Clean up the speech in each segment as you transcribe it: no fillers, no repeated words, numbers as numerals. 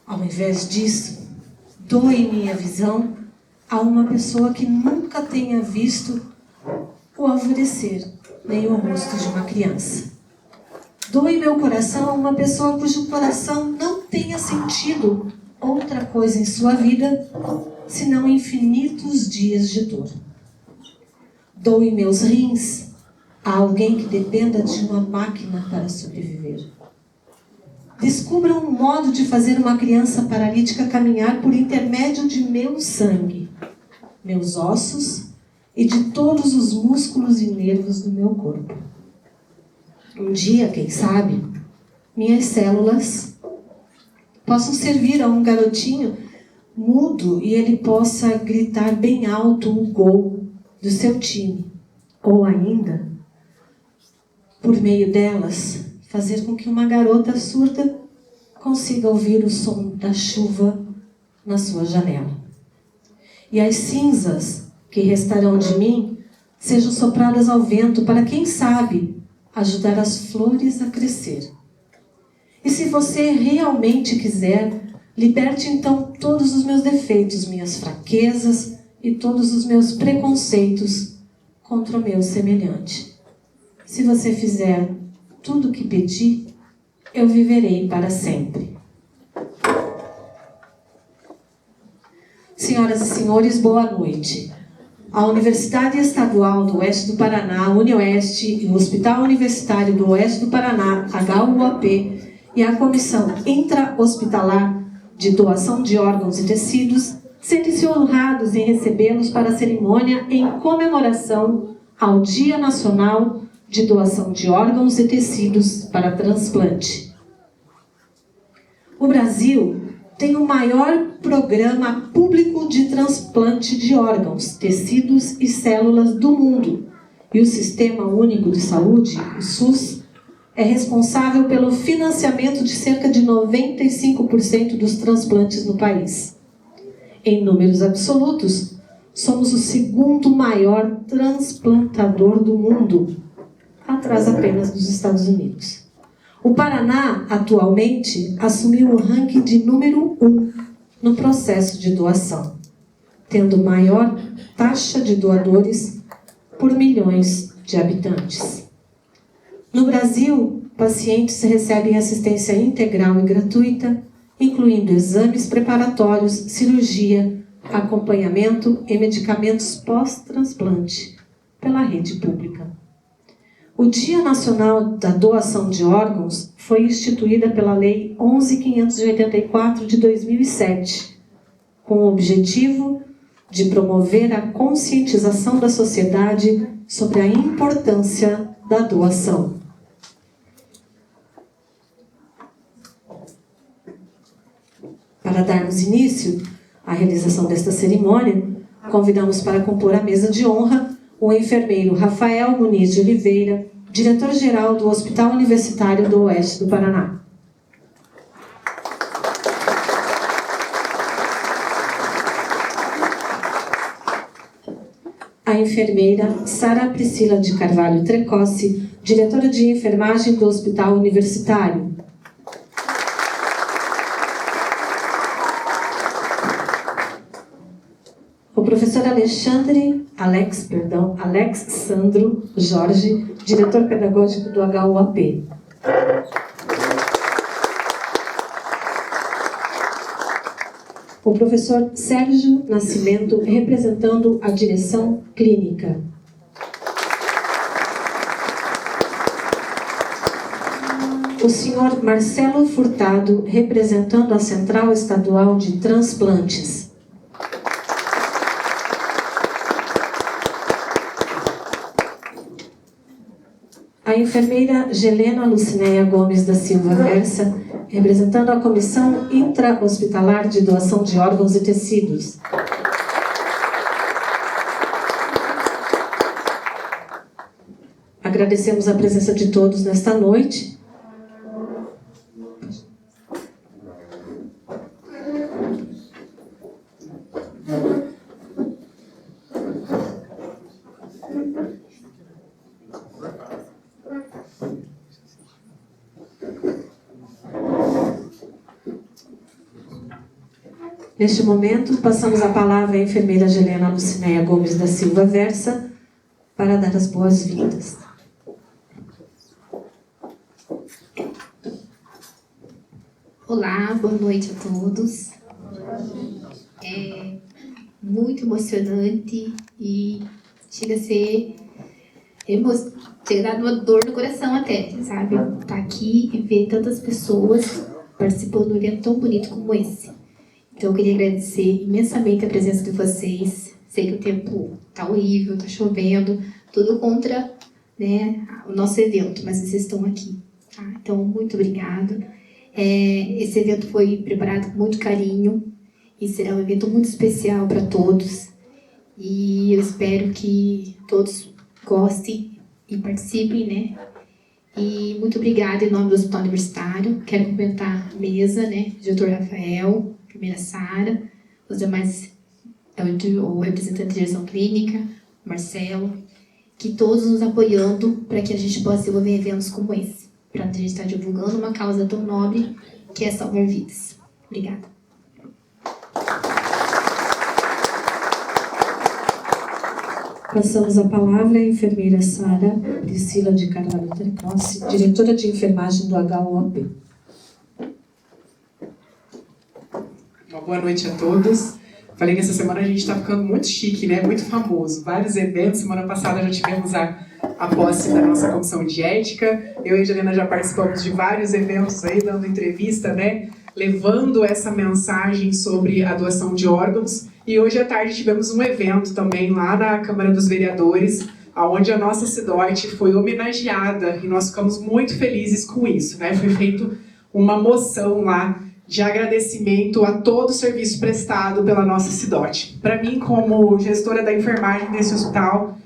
Ao invés disso, doe minha visão a uma pessoa que nunca tenha visto o alvorecer, nem o rosto de uma criança. Doe meu coração a uma pessoa cujo coração não tenha sentido outra coisa em sua vida, senão infinitos dias de dor. Doe meus rins a alguém que dependa de uma máquina para sobreviver. Descubra um modo de fazer uma criança paralítica caminhar por intermédio de meu sangue, meus ossos e de todos os músculos e nervos do meu corpo. Um dia, quem sabe, minhas células possam servir a um garotinho mudo e ele possa gritar bem alto o gol do seu time. Ou ainda, por meio delas, fazer com que uma garota surda consiga ouvir o som da chuva na sua janela. E as cinzas que restarão de mim sejam sopradas ao vento para, quem sabe, ajudar as flores a crescer. E se você realmente quiser, liberte então todos os meus defeitos, minhas fraquezas e todos os meus preconceitos contra o meu semelhante. Se você fizer tudo o que pedi, eu viverei para sempre. Senhoras e senhores, boa noite. A Universidade Estadual do Oeste do Paraná, UniOeste, e o Hospital Universitário do Oeste do Paraná, HUAP, e a Comissão Intra-Hospitalar de Doação de Órgãos e Tecidos sentem-se honrados em recebê-los para a cerimônia em comemoração ao Dia Nacional de Doação de Órgãos e Tecidos para Transplante. O Brasil tem o maior programa público de transplante de órgãos, tecidos e células do mundo. E o Sistema Único de Saúde, o SUS, é responsável pelo financiamento de cerca de 95% dos transplantes no país. Em números absolutos, somos o segundo maior transplantador do mundo, atrás apenas dos Estados Unidos. O Paraná, atualmente, assumiu o ranking de número 1 no processo de doação, tendo maior taxa de doadores por milhões de habitantes. No Brasil, pacientes recebem assistência integral e gratuita, incluindo exames preparatórios, cirurgia, acompanhamento e medicamentos pós-transplante, pela rede pública. O Dia Nacional da Doação de Órgãos foi instituída pela Lei 11.584 de 2007, com o objetivo de promover a conscientização da sociedade sobre a importância da doação. Para darmos início à realização desta cerimônia, convidamos para compor a mesa de honra o enfermeiro Rafael Muniz de Oliveira, diretor-geral do Hospital Universitário do Oeste do Paraná. A enfermeira Sara Priscila de Carvalho Trecosse, diretora de enfermagem do Hospital Universitário. O professor Alex Sandro Jorge, diretor pedagógico do HUAP. O professor Sérgio Nascimento, representando a direção clínica. O senhor Marcelo Furtado, representando a Central Estadual de Transplantes. A enfermeira Gelena Lucinéia Gomes da Silva Versa, representando a Comissão Intra-Hospitalar de Doação de Órgãos e Tecidos. Agradecemos a presença de todos nesta noite. Neste momento, passamos a palavra à enfermeira Gelena Lucinéia Gomes da Silva Versa para dar as boas-vindas. Olá, boa noite a todos. É muito emocionante e chega a ser chega a dar uma dor no coração até, sabe? Estar aqui e ver tantas pessoas participando de um evento tão bonito como esse. Então eu queria agradecer imensamente a presença de vocês. Sei que o tempo tá horrível, tá chovendo, tudo contra, né, o nosso evento, mas vocês estão aqui, tá? Então, muito obrigada. Esse evento foi preparado com muito carinho e será um evento muito especial para todos. E eu espero que todos gostem e participem, né? E muito obrigada em nome do Hospital Universitário. Quero cumprimentar a mesa, né? Dr. Rafael, primeira Sara, os demais, o representante da direção clínica, Marcelo, que todos nos apoiando para que a gente possa desenvolver eventos como esse, para a gente estar divulgando uma causa tão nobre que é salvar vidas. Obrigada. Passamos a palavra à enfermeira Sara Priscila de Carvalho Tercossi, diretora de enfermagem do HUAP. Uma boa noite a todos. Falei que essa semana a gente está ficando muito chique, né? Muito famoso. Vários eventos. Semana passada já tivemos a posse da nossa comissão de ética. Eu e a Helena já participamos de vários eventos aí, dando entrevista, né? Levando essa mensagem sobre a doação de órgãos. E hoje à tarde tivemos um evento também lá na Câmara dos Vereadores, onde a nossa CIDOT foi homenageada e nós ficamos muito felizes com isso, né? Foi feito uma moção lá de agradecimento a todo o serviço prestado pela nossa CIDOT. Para mim, como gestora da enfermagem desse hospital,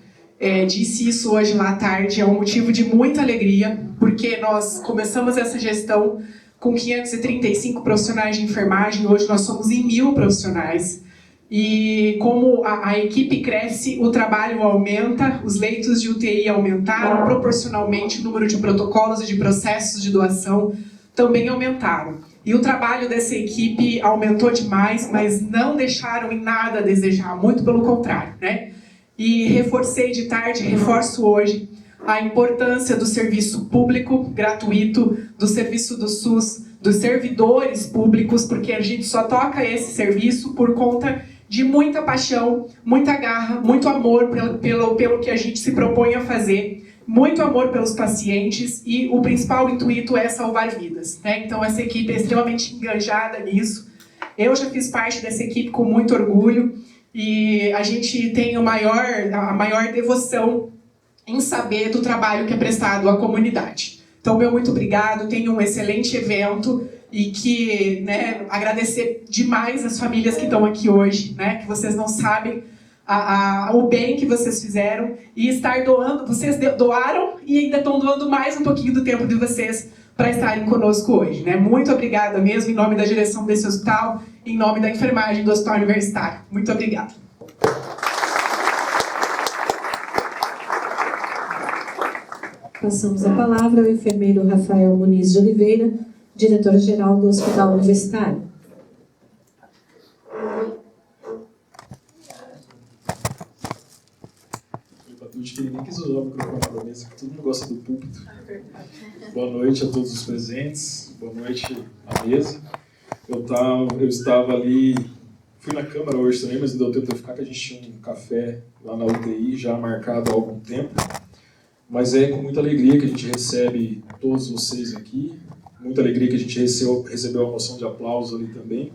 disse isso hoje lá à tarde, é um motivo de muita alegria, porque nós começamos essa gestão com 535 profissionais de enfermagem, hoje nós somos em 1.000 profissionais. E como a equipe cresce, o trabalho aumenta, os leitos de UTI aumentaram, proporcionalmente o número de protocolos e de processos de doação também aumentaram. E o trabalho dessa equipe aumentou demais, mas não deixaram em nada a desejar, muito pelo contrário, né? E reforcei de tarde, reforço hoje, a importância do serviço público gratuito, do serviço do SUS, dos servidores públicos, porque a gente só toca esse serviço por conta de muita paixão, muita garra, muito amor pelo que a gente se propõe a fazer, muito amor pelos pacientes e o principal intuito é salvar vidas, né? Então essa equipe é extremamente engajada nisso. Eu já fiz parte dessa equipe com muito orgulho e a gente tem a maior devoção em saber do trabalho que é prestado à comunidade. Então, meu muito obrigado, tenha um excelente evento e que, né, agradecer demais as famílias que estão aqui hoje, né, que vocês não sabem o bem que vocês fizeram e estar doando, vocês doaram e ainda estão doando mais um pouquinho do tempo de vocês para estarem conosco hoje, né? Muito obrigada mesmo, em nome da direção desse hospital, em nome da enfermagem do Hospital Universitário. Muito obrigada. Passamos a palavra ao enfermeiro Rafael Muniz de Oliveira, diretor-geral do Hospital Universitário. Que ele nem quis usar o microfone da mesa, que todo mundo gosta do púlpito. Boa noite a todos os presentes, boa noite à mesa. Eu estava ali, fui na Câmara hoje também, mas não deu tempo de ficar, que a gente tinha um café lá na UTI, já marcado há algum tempo. Mas é com muita alegria que a gente recebe todos vocês aqui, muita alegria que a gente recebeu a moção de aplauso ali também.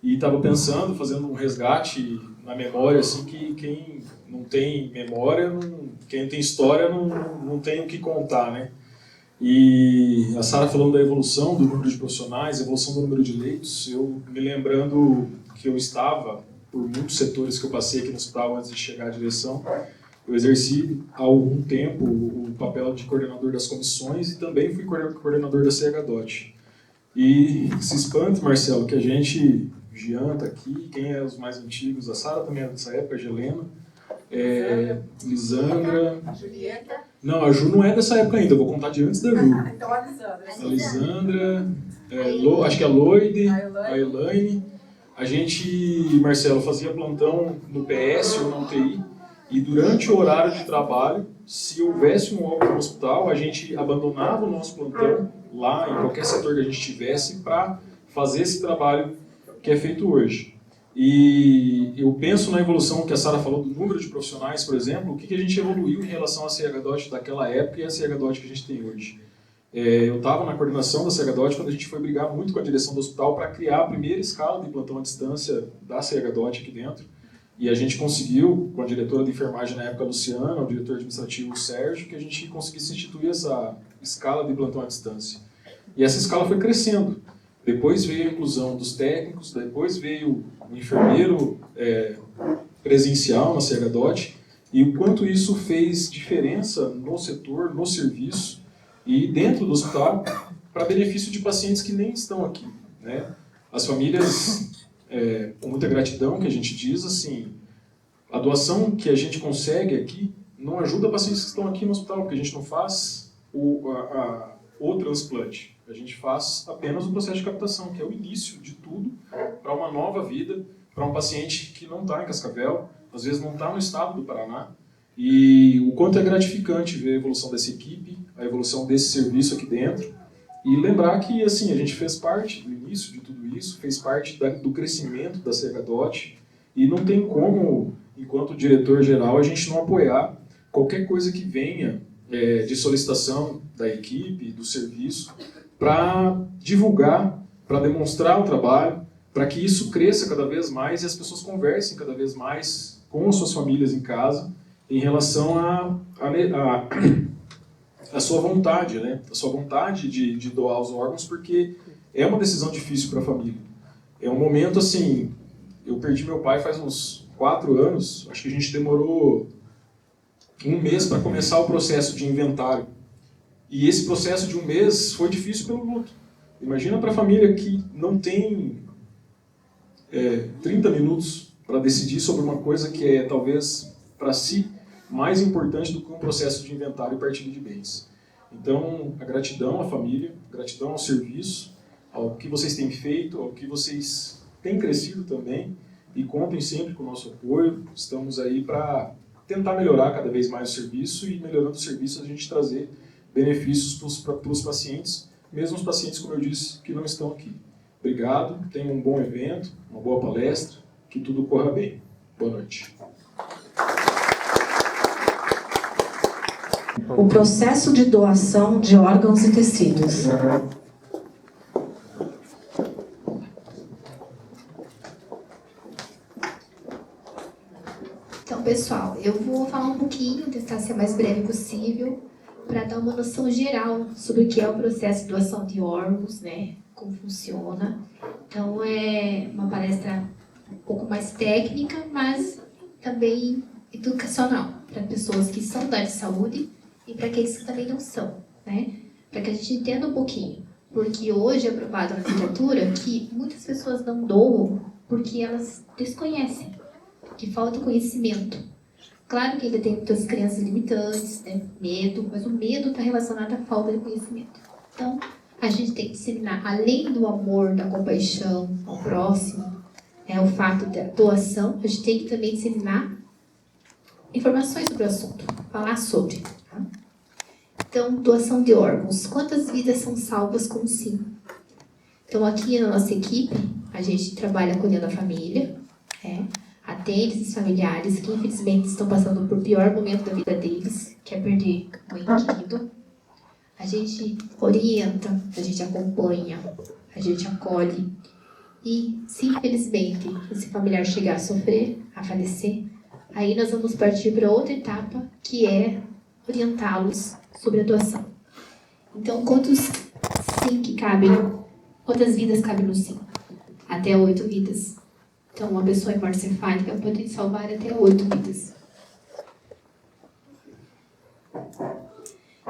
E estava pensando, fazendo um resgate na memória, assim, que quem não tem memória, quem não tem história, não tem o que contar, né? E a Sara falando da evolução do número de profissionais, evolução do número de leitos, eu me lembrando que eu estava, por muitos setores que eu passei aqui no hospital antes de chegar à direção, eu exerci há algum tempo o papel de coordenador das comissões e também fui coordenador da CHDOT. E se espante, Marcelo, que a gente, Jean está aqui, quem é os mais antigos, a Sara também é dessa época, a Gelena, Lisandra... Julieta? Não, a Ju não é dessa época ainda, eu vou contar de antes da Ju. Então a Lisandra. A Lisandra, acho que a Loide, a Elaine, a gente, Marcelo, fazia plantão no PS ou na UTI, e durante o horário de trabalho, se houvesse um óbito no hospital, a gente abandonava o nosso plantão lá, em qualquer setor que a gente estivesse, para fazer esse trabalho que é feito hoje. E eu penso na evolução que a Sara falou do número de profissionais, por exemplo, o que a gente evoluiu em relação à CHDOT daquela época e à CHDOT que a gente tem hoje. Eu estava na coordenação da CHDOT quando a gente foi brigar muito com a direção do hospital para criar a primeira escala de plantão à distância da CHDOT aqui dentro. E a gente conseguiu, com a diretora de enfermagem na época, a Luciana, o diretor administrativo, o Sérgio, que a gente conseguisse instituir essa escala de plantão à distância. E essa escala foi crescendo. Depois veio a inclusão dos técnicos, depois veio o enfermeiro presencial na CHDOT, e o quanto isso fez diferença no setor, no serviço e dentro do hospital, para benefício de pacientes que nem estão aqui, né? As famílias, com muita gratidão, que a gente diz assim, a doação que a gente consegue aqui não ajuda pacientes que estão aqui no hospital, porque a gente não faz o transplante. A gente faz apenas o processo de captação, que é o início de tudo para uma nova vida, para um paciente que não está em Cascavel, às vezes não está no estado do Paraná. E o quanto é gratificante ver a evolução dessa equipe, a evolução desse serviço aqui dentro. E lembrar que assim, a gente fez parte do início de tudo isso, fez parte do crescimento da CHDOT, e não tem como, enquanto diretor-geral, a gente não apoiar qualquer coisa que venha de solicitação da equipe, do serviço, para divulgar, para demonstrar o trabalho, para que isso cresça cada vez mais e as pessoas conversem cada vez mais com as suas famílias em casa em relação a sua vontade, né? A sua vontade de doar os órgãos, porque é uma decisão difícil para a família. É um momento assim, eu perdi meu pai faz uns 4 anos, acho que a gente demorou 1 mês para começar o processo de inventário. E esse processo de 1 mês foi difícil pelo luto. Imagina para a família que não tem 30 minutos para decidir sobre uma coisa que é talvez para si mais importante do que um processo de inventário e partilha de bens. Então, a gratidão à família, gratidão ao serviço, ao que vocês têm feito, ao que vocês têm crescido também, e contem sempre com o nosso apoio. Estamos aí para tentar melhorar cada vez mais o serviço, e melhorando o serviço a gente trazer benefícios para os pacientes, mesmo os pacientes, como eu disse, que não estão aqui. Obrigado, tenham um bom evento, uma boa palestra, que tudo corra bem. Boa noite. O processo de doação de órgãos e tecidos. Então, pessoal, eu vou falar um pouquinho, tentar ser mais breve possível, para dar uma noção geral sobre o que é o processo de doação de órgãos, né? Como funciona. Então, é uma palestra um pouco mais técnica, mas também educacional, para pessoas que são da área de saúde e para aqueles que também não são, né? Para que a gente entenda um pouquinho. Porque hoje é provado na literatura que muitas pessoas não doam porque elas desconhecem, que falta conhecimento. Claro que ainda tem muitas crenças limitantes, né? Medo, mas o medo está relacionado à falta de conhecimento. Então, a gente tem que disseminar, além do amor, da compaixão ao próximo, o fato da doação, a gente tem que também disseminar informações sobre o assunto, falar sobre. Tá? Então, doação de órgãos. Quantas vidas são salvas com sim? Então, aqui na nossa equipe, a gente trabalha cuidando da família, atende esses familiares que infelizmente estão passando por pior momento da vida deles, que é perder um ente querido. A gente orienta, a gente acompanha, a gente acolhe. E se infelizmente esse familiar chegar a sofrer, a falecer, aí nós vamos partir para outra etapa, que é orientá-los sobre a doação. Então, quantos sim que cabem? Quantas vidas cabem no sim? Até 8 vidas. Então, uma pessoa em morte cefálica pode salvar até 8 vidas.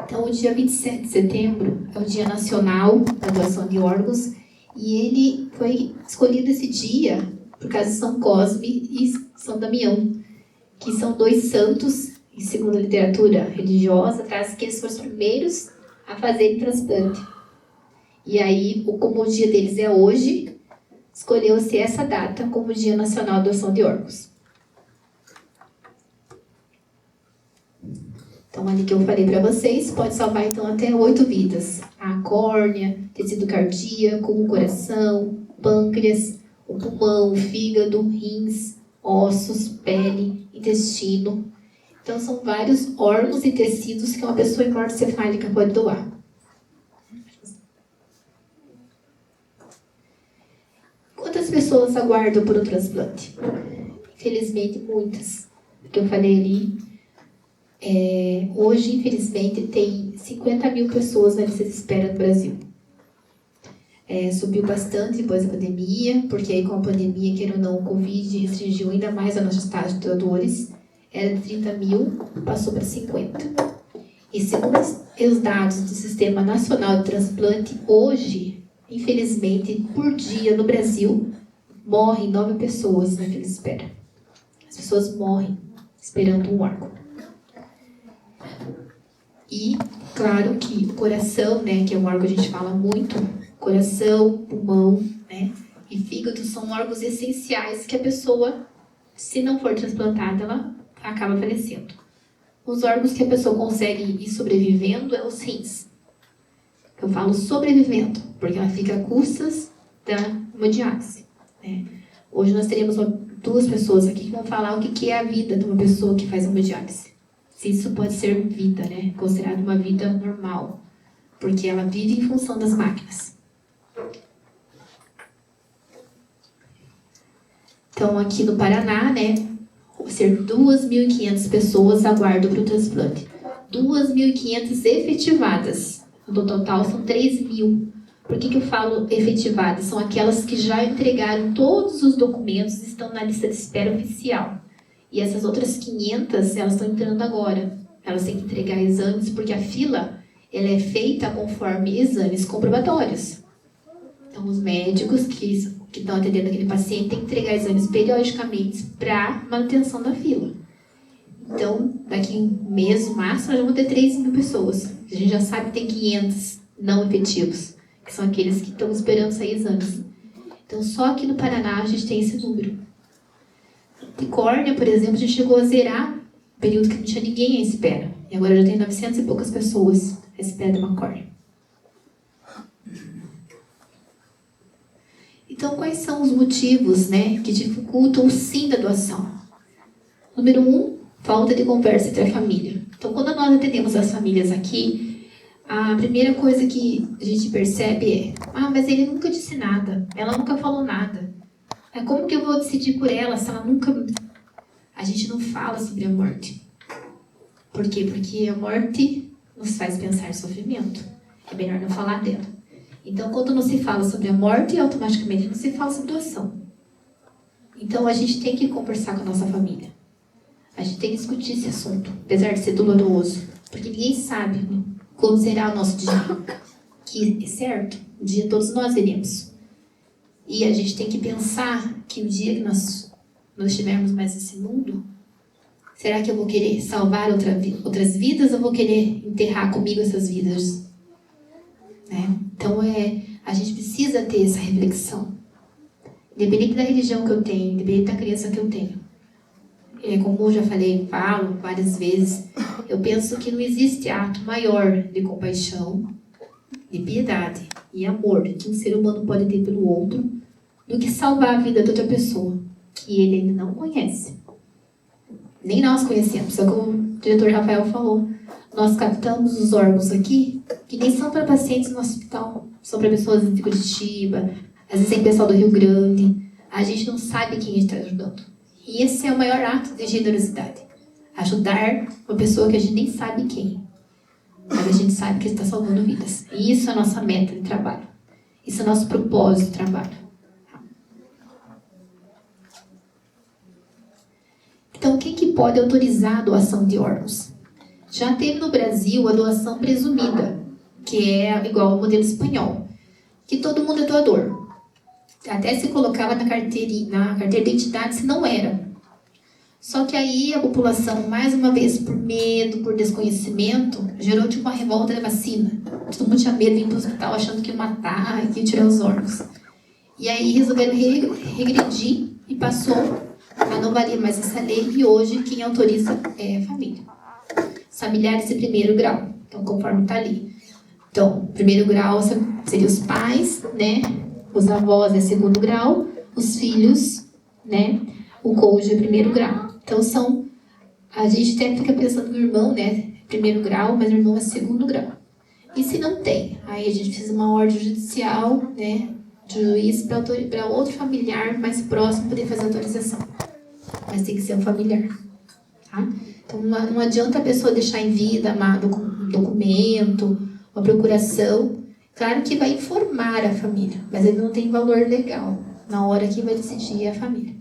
Então, o dia 27 de setembro é o Dia Nacional da Doação de Órgãos, e ele foi escolhido esse dia por causa de São Cosme e São Damião, que são 2 santos, e segundo a literatura religiosa, traz que eles foram os primeiros a fazerem transplante. E aí, como o dia deles é hoje, escolheu-se essa data como Dia Nacional de Doação de Órgãos. Então, ali que eu falei para vocês, pode salvar então até 8 vidas. A córnea, tecido cardíaco, o coração, pâncreas, o pulmão, o fígado, rins, ossos, pele, intestino. Então, são vários órgãos e tecidos que uma pessoa hematoencefálica pode doar. Quantas pessoas aguardam por um transplante? Infelizmente, muitas. O que eu falei ali. Hoje, infelizmente, tem 50 mil pessoas na lista de espera no Brasil. Subiu bastante depois da pandemia, porque aí com a pandemia, queira ou não, o Covid restringiu ainda mais a nossa taxa de doadores. Era de 30 mil, passou para 50. E segundo os dados do Sistema Nacional de Transplante, hoje, infelizmente, por dia no Brasil, morrem 9 pessoas na fila de espera. As pessoas morrem esperando um órgão. E, claro que o coração, né, que é um órgão que a gente fala muito, coração, pulmão, né, e fígado são órgãos essenciais que a pessoa, se não for transplantada, ela acaba falecendo. Os órgãos que a pessoa consegue ir sobrevivendo é os rins. Eu falo sobrevivendo, porque ela fica a custas da hemodiálise, né? Hoje nós teremos 2 pessoas aqui que vão falar o que é a vida de uma pessoa que faz hemodiálise. Se isso pode ser vida, né? Considerado uma vida normal, porque ela vive em função das máquinas. Então, aqui no Paraná, né, ser 2.500 pessoas aguardam para o transplante. 2.500 efetivadas. No total, são 3.000. Por que eu falo efetivadas? São aquelas que já entregaram todos os documentos e estão na lista de espera oficial. E essas outras 500, elas estão entrando agora. Elas têm que entregar exames, porque a fila ela é feita conforme exames comprobatórios. Então, os médicos que estão atendendo aquele paciente têm que entregar exames periodicamente para manutenção da fila. Então, daqui um mês, no máximo, nós vamos ter 3.000 pessoas. A gente já sabe que tem 500 não efetivos, que são aqueles que estão esperando sair exames. Então, só aqui no Paraná a gente tem esse número. De córnea, por exemplo, a gente chegou a zerar o período que não tinha ninguém à espera. E agora já tem 900 e poucas pessoas à espera de uma córnea. Então, quais são os motivos, né, que dificultam o sim da doação? Número 1, falta de conversa entre a família. Então, quando nós atendemos as famílias aqui, a primeira coisa que a gente percebe é: mas ele nunca disse nada, ela nunca falou nada. Como que eu vou decidir por ela se ela nunca... A gente não fala sobre a morte. Por quê? Porque a morte nos faz pensar em sofrimento. É melhor não falar dela. Então, quando não se fala sobre a morte, automaticamente não se fala sobre doação. Então, a gente tem que conversar com a nossa família. A gente tem que discutir esse assunto, apesar de ser doloroso. Porque ninguém sabe, né, como será o nosso dia. Que é certo, um dia todos nós iremos. E a gente tem que pensar que o dia que nós estivermos mais nesse mundo, será que eu vou querer salvar outras vidas ou vou querer enterrar comigo essas vidas? Né? Então, a gente precisa ter essa reflexão. Independente da religião que eu tenho, independente da crença que eu tenho. Como eu já falo várias vezes, eu penso que não existe ato maior de compaixão, de piedade e amor que um ser humano pode ter pelo outro do que salvar a vida de outra pessoa que ele ainda não conhece. Nem nós conhecemos, só que o diretor Rafael falou. Nós captamos os órgãos aqui que nem são para pacientes no hospital, são para pessoas de Curitiba, às vezes tem pessoal do Rio Grande. A gente não sabe quem está ajudando. E esse é o maior ato de generosidade. Ajudar uma pessoa que a gente nem sabe quem. Mas a gente sabe que está salvando vidas. E isso é a nossa meta de trabalho. Isso é o nosso propósito de trabalho. Então, quem que pode autorizar a doação de órgãos? Já teve no Brasil a doação presumida, que é igual ao modelo espanhol, que todo mundo é doador. Até se colocava na carteira de identidade se não era. Só que aí a população, mais uma vez, por medo, por desconhecimento, gerou tipo uma revolta da vacina. Todo mundo tinha medo de ir para o hospital achando que ia matar, que ia tirar os órgãos. E aí resolveram regredir e passou a não valer mais essa lei e hoje quem autoriza é a família. Os familiares de primeiro grau, então conforme está ali. Então, primeiro grau seria os pais, né? Os avós é segundo grau, os filhos, né? O cônjuge é primeiro grau. Então a gente até fica pensando no irmão, né? Primeiro grau, mas o irmão é segundo grau. E se não tem? Aí a gente fez uma ordem judicial, né? De juiz para outro familiar mais próximo poder fazer a autorização. Mas tem que ser um familiar, tá? Então não adianta a pessoa deixar em vida um documento, uma procuração. Claro que vai informar a família, mas ele não tem valor legal. Na hora que vai decidir é a família.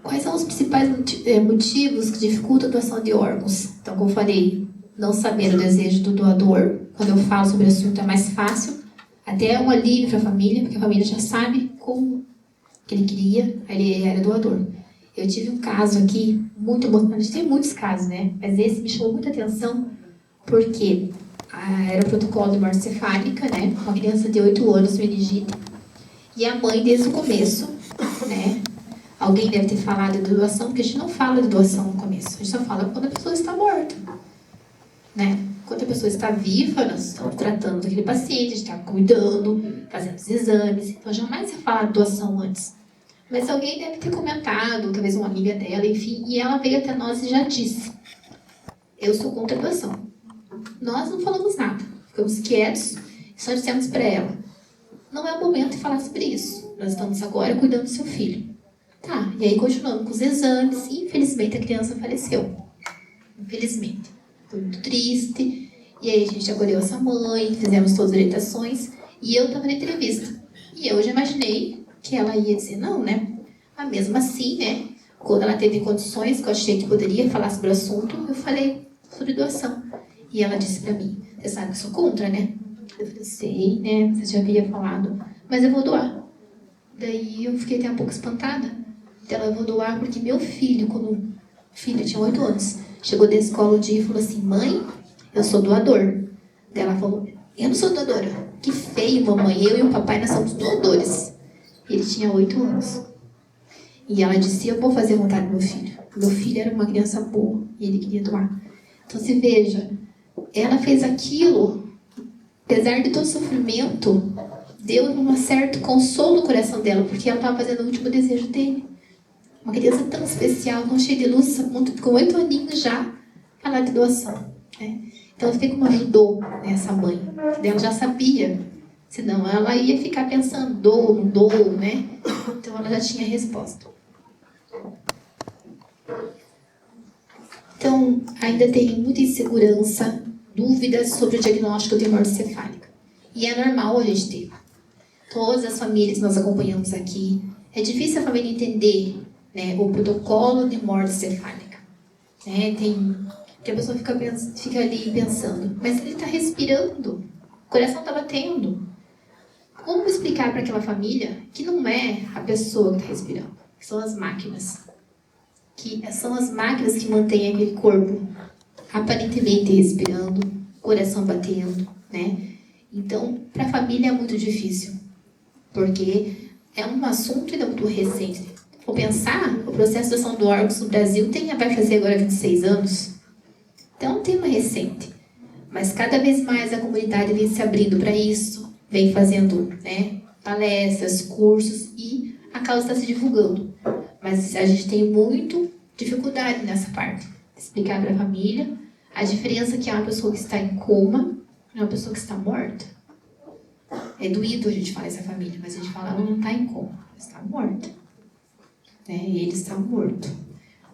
Quais são os principais motivos que dificultam a doação de órgãos? Então, como eu falei, não saber o desejo do doador. Quando eu falo sobre o assunto é mais fácil. Até é um alívio para a família, porque a família já sabe como que ele queria, ele era doador. Eu tive um caso aqui, muito emocionante. A gente tem muitos casos, né? Mas esse me chamou muita atenção, porque era o protocolo de morte cefálica, né? Uma criança de 8 anos, meningite. E a mãe, desde o começo, né? Alguém deve ter falado de doação, porque a gente não fala de doação no começo. A gente só fala quando a pessoa está morta, né? Quando a pessoa está viva, nós estamos tratando daquele paciente, a gente está cuidando, fazendo os exames. Então, jamais se fala de doação antes. Mas alguém deve ter comentado, talvez uma amiga dela, enfim, e ela veio até nós e já disse: eu sou contra a doação. Nós não falamos nada, ficamos quietos e só dissemos para ela: não é o momento de falar sobre isso. Nós estamos agora cuidando do seu filho. Tá, e aí continuando com os exames, e infelizmente a criança faleceu. Infelizmente. Foi muito triste. E aí a gente acolheu essa mãe, fizemos todas as orientações, e eu estava na entrevista. E eu já imaginei que ela ia dizer não, né? Mas mesmo assim, né? Quando ela teve condições, que eu achei que poderia falar sobre o assunto, eu falei sobre doação. E ela disse pra mim: você sabe que eu sou contra, né? Eu falei: sei, né? Você já havia falado, mas eu vou doar. Daí eu fiquei até um pouco espantada. Então eu vou doar porque meu filho, quando o filho tinha 8 anos, chegou da escola um dia e falou assim: mãe, eu sou doador. Daí ela falou: eu não sou doadora. Que feio, mamãe, eu e o papai nós somos doadores. Ele tinha 8 anos. E ela disse: eu vou fazer a vontade do meu filho. Meu filho era uma criança boa e ele queria doar. Então você veja, ela fez aquilo, apesar de todo o sofrimento, deu um certo consolo no coração dela, porque ela estava fazendo o último desejo dele. Uma criança tão especial, tão cheia de luz, com 8 aninhos já, falar de doação, né? Então, eu sei como ajudou, né, essa mãe. Ela já sabia, senão ela ia ficar pensando, dou, não dou, né? Então, ela já tinha a resposta. Então, ainda tem muita insegurança, dúvidas sobre o diagnóstico de morte cefálica. E é normal a gente ter. Todas as famílias que nós acompanhamos aqui, é difícil a família entender, né, o protocolo de morte cefálica. Né? Que a pessoa fica ali pensando: mas ele está respirando, o coração está batendo. Como explicar para aquela família que não é a pessoa que está respirando, que são as máquinas? Que são as máquinas que mantêm aquele corpo aparentemente respirando, coração batendo, né? Então, para a família é muito difícil, porque é um assunto ainda muito recente. Vou pensar, o processo de doação de órgãos no Brasil vai fazer agora 26 anos. Então, é um tema recente. Mas cada vez mais a comunidade vem se abrindo para isso, vem fazendo, né, palestras, cursos, e a causa está se divulgando. Mas a gente tem muito dificuldade nessa parte. Explicar para a família a diferença que é uma pessoa que está em coma e uma pessoa que está morta. É doído a gente falar essa família, mas a gente fala: ela não está em coma, ela está morta. Né? E ele está morto.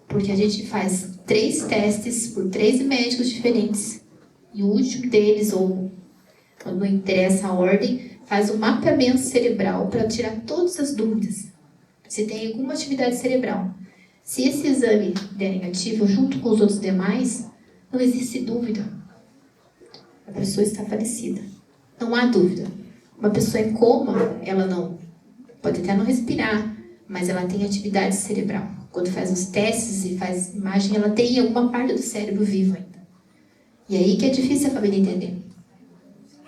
Porque a gente faz 3 testes por 3 médicos diferentes. E o último deles, ou quando não interessa a ordem, faz um mapeamento cerebral para tirar todas as dúvidas. Se tem alguma atividade cerebral. Se esse exame der negativo, junto com os outros demais, não existe dúvida. A pessoa está falecida. Não há dúvida. Uma pessoa em coma, ela não pode até não respirar, mas ela tem atividade cerebral. Quando faz os testes e faz imagem, ela tem alguma parte do cérebro vivo ainda. E aí que é difícil a família entender.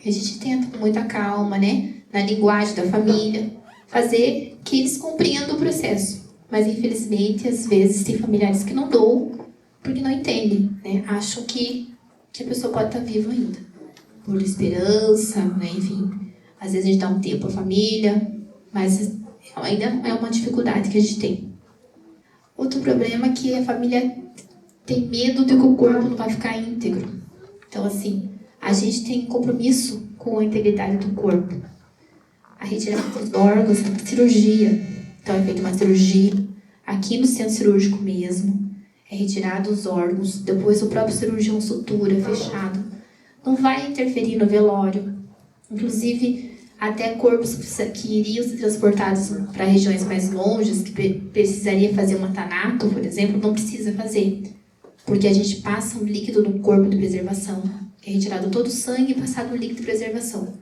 A gente tenta com muita calma, né? na linguagem da família, fazer que eles compreendam o processo. Mas, infelizmente, às vezes tem familiares que não doam porque não entendem, né? Acham que a pessoa pode estar viva ainda, por esperança, né? Enfim. Às vezes a gente dá um tempo à família, mas ainda é uma dificuldade que a gente tem. Outro problema é que a família tem medo de que o corpo não vai ficar íntegro. Então, assim, a gente tem compromisso com a integridade do corpo. A retirada dos órgãos, a cirurgia. Então, é feita uma cirurgia aqui no centro cirúrgico mesmo. É retirado os órgãos. Depois, o próprio cirurgião sutura, fechado. Não vai interferir no velório. Inclusive, até corpos que iriam ser transportados para regiões mais longes, que precisaria fazer um tanato, por exemplo, não precisa fazer. Porque a gente passa um líquido no corpo de preservação. É retirado todo o sangue e passado um líquido de preservação.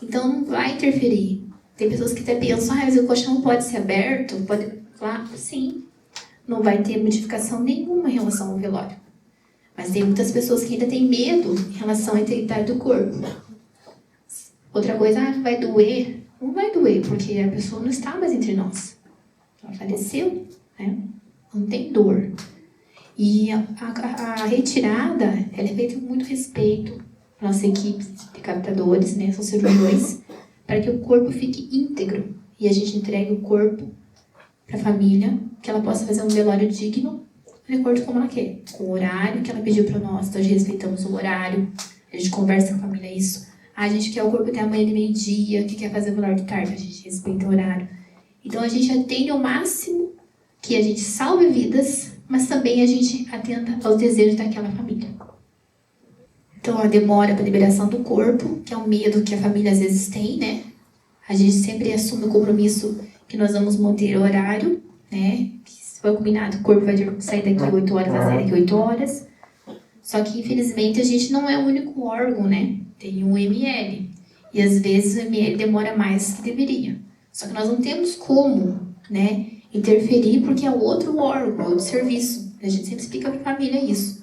Então, não vai interferir. Tem pessoas que até pensam, mas o colchão pode ser aberto? Pode... Claro, sim. Não vai ter modificação nenhuma em relação ao velório. Mas tem muitas pessoas que ainda têm medo em relação à integridade do corpo. Outra coisa, vai doer? Não vai doer, porque a pessoa não está mais entre nós. Ela faleceu, né? Não tem dor. E a retirada, ela é feita com muito respeito. Nossa equipe de captadores, né? São cirurgiões, para que o corpo fique íntegro. E a gente entregue o corpo para a família, que ela possa fazer um velório digno, de acordo com como ela quer. Com o horário que ela pediu para nós, então a gente respeitamos o horário, a gente conversa com a família isso. A gente quer o corpo até amanhã de meio-dia, que quer fazer o velório de tarde, a gente respeita o horário. Então a gente atende ao máximo que a gente salve vidas, mas também a gente atenta aos desejos daquela família. Então a demora para a liberação do corpo, que é um medo que a família às vezes tem, né? A gente sempre assume o compromisso que nós vamos manter o horário, né? Que se for combinado, o corpo vai sair daqui 8 horas, vai sair daqui 8 horas. Só que, infelizmente, a gente não é o único órgão, né? Tem um ml. E, às vezes, o ml demora mais que deveria. Só que nós não temos como, né, interferir porque é outro órgão, outro serviço. A gente sempre explica para a família isso.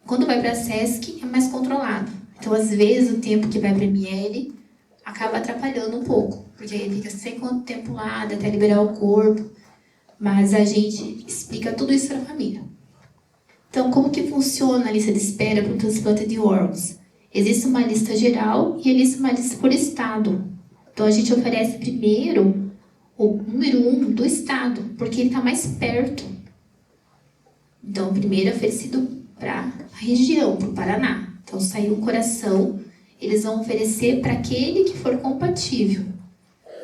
Quando vai para a SESC, é mais controlado. Então, às vezes, o tempo que vai para ml acaba atrapalhando um pouco. Porque aí fica sem quanto tempo lá, até liberar o corpo. Mas a gente explica tudo isso para a família. Então, como que funciona a lista de espera para o transplante de órgãos? Existe uma lista geral e existe uma lista por estado. Então, a gente oferece primeiro o número 1 do estado, porque ele está mais perto. Então, o primeiro é oferecido para a região, para o Paraná. Então, saiu o coração, eles vão oferecer para aquele que for compatível.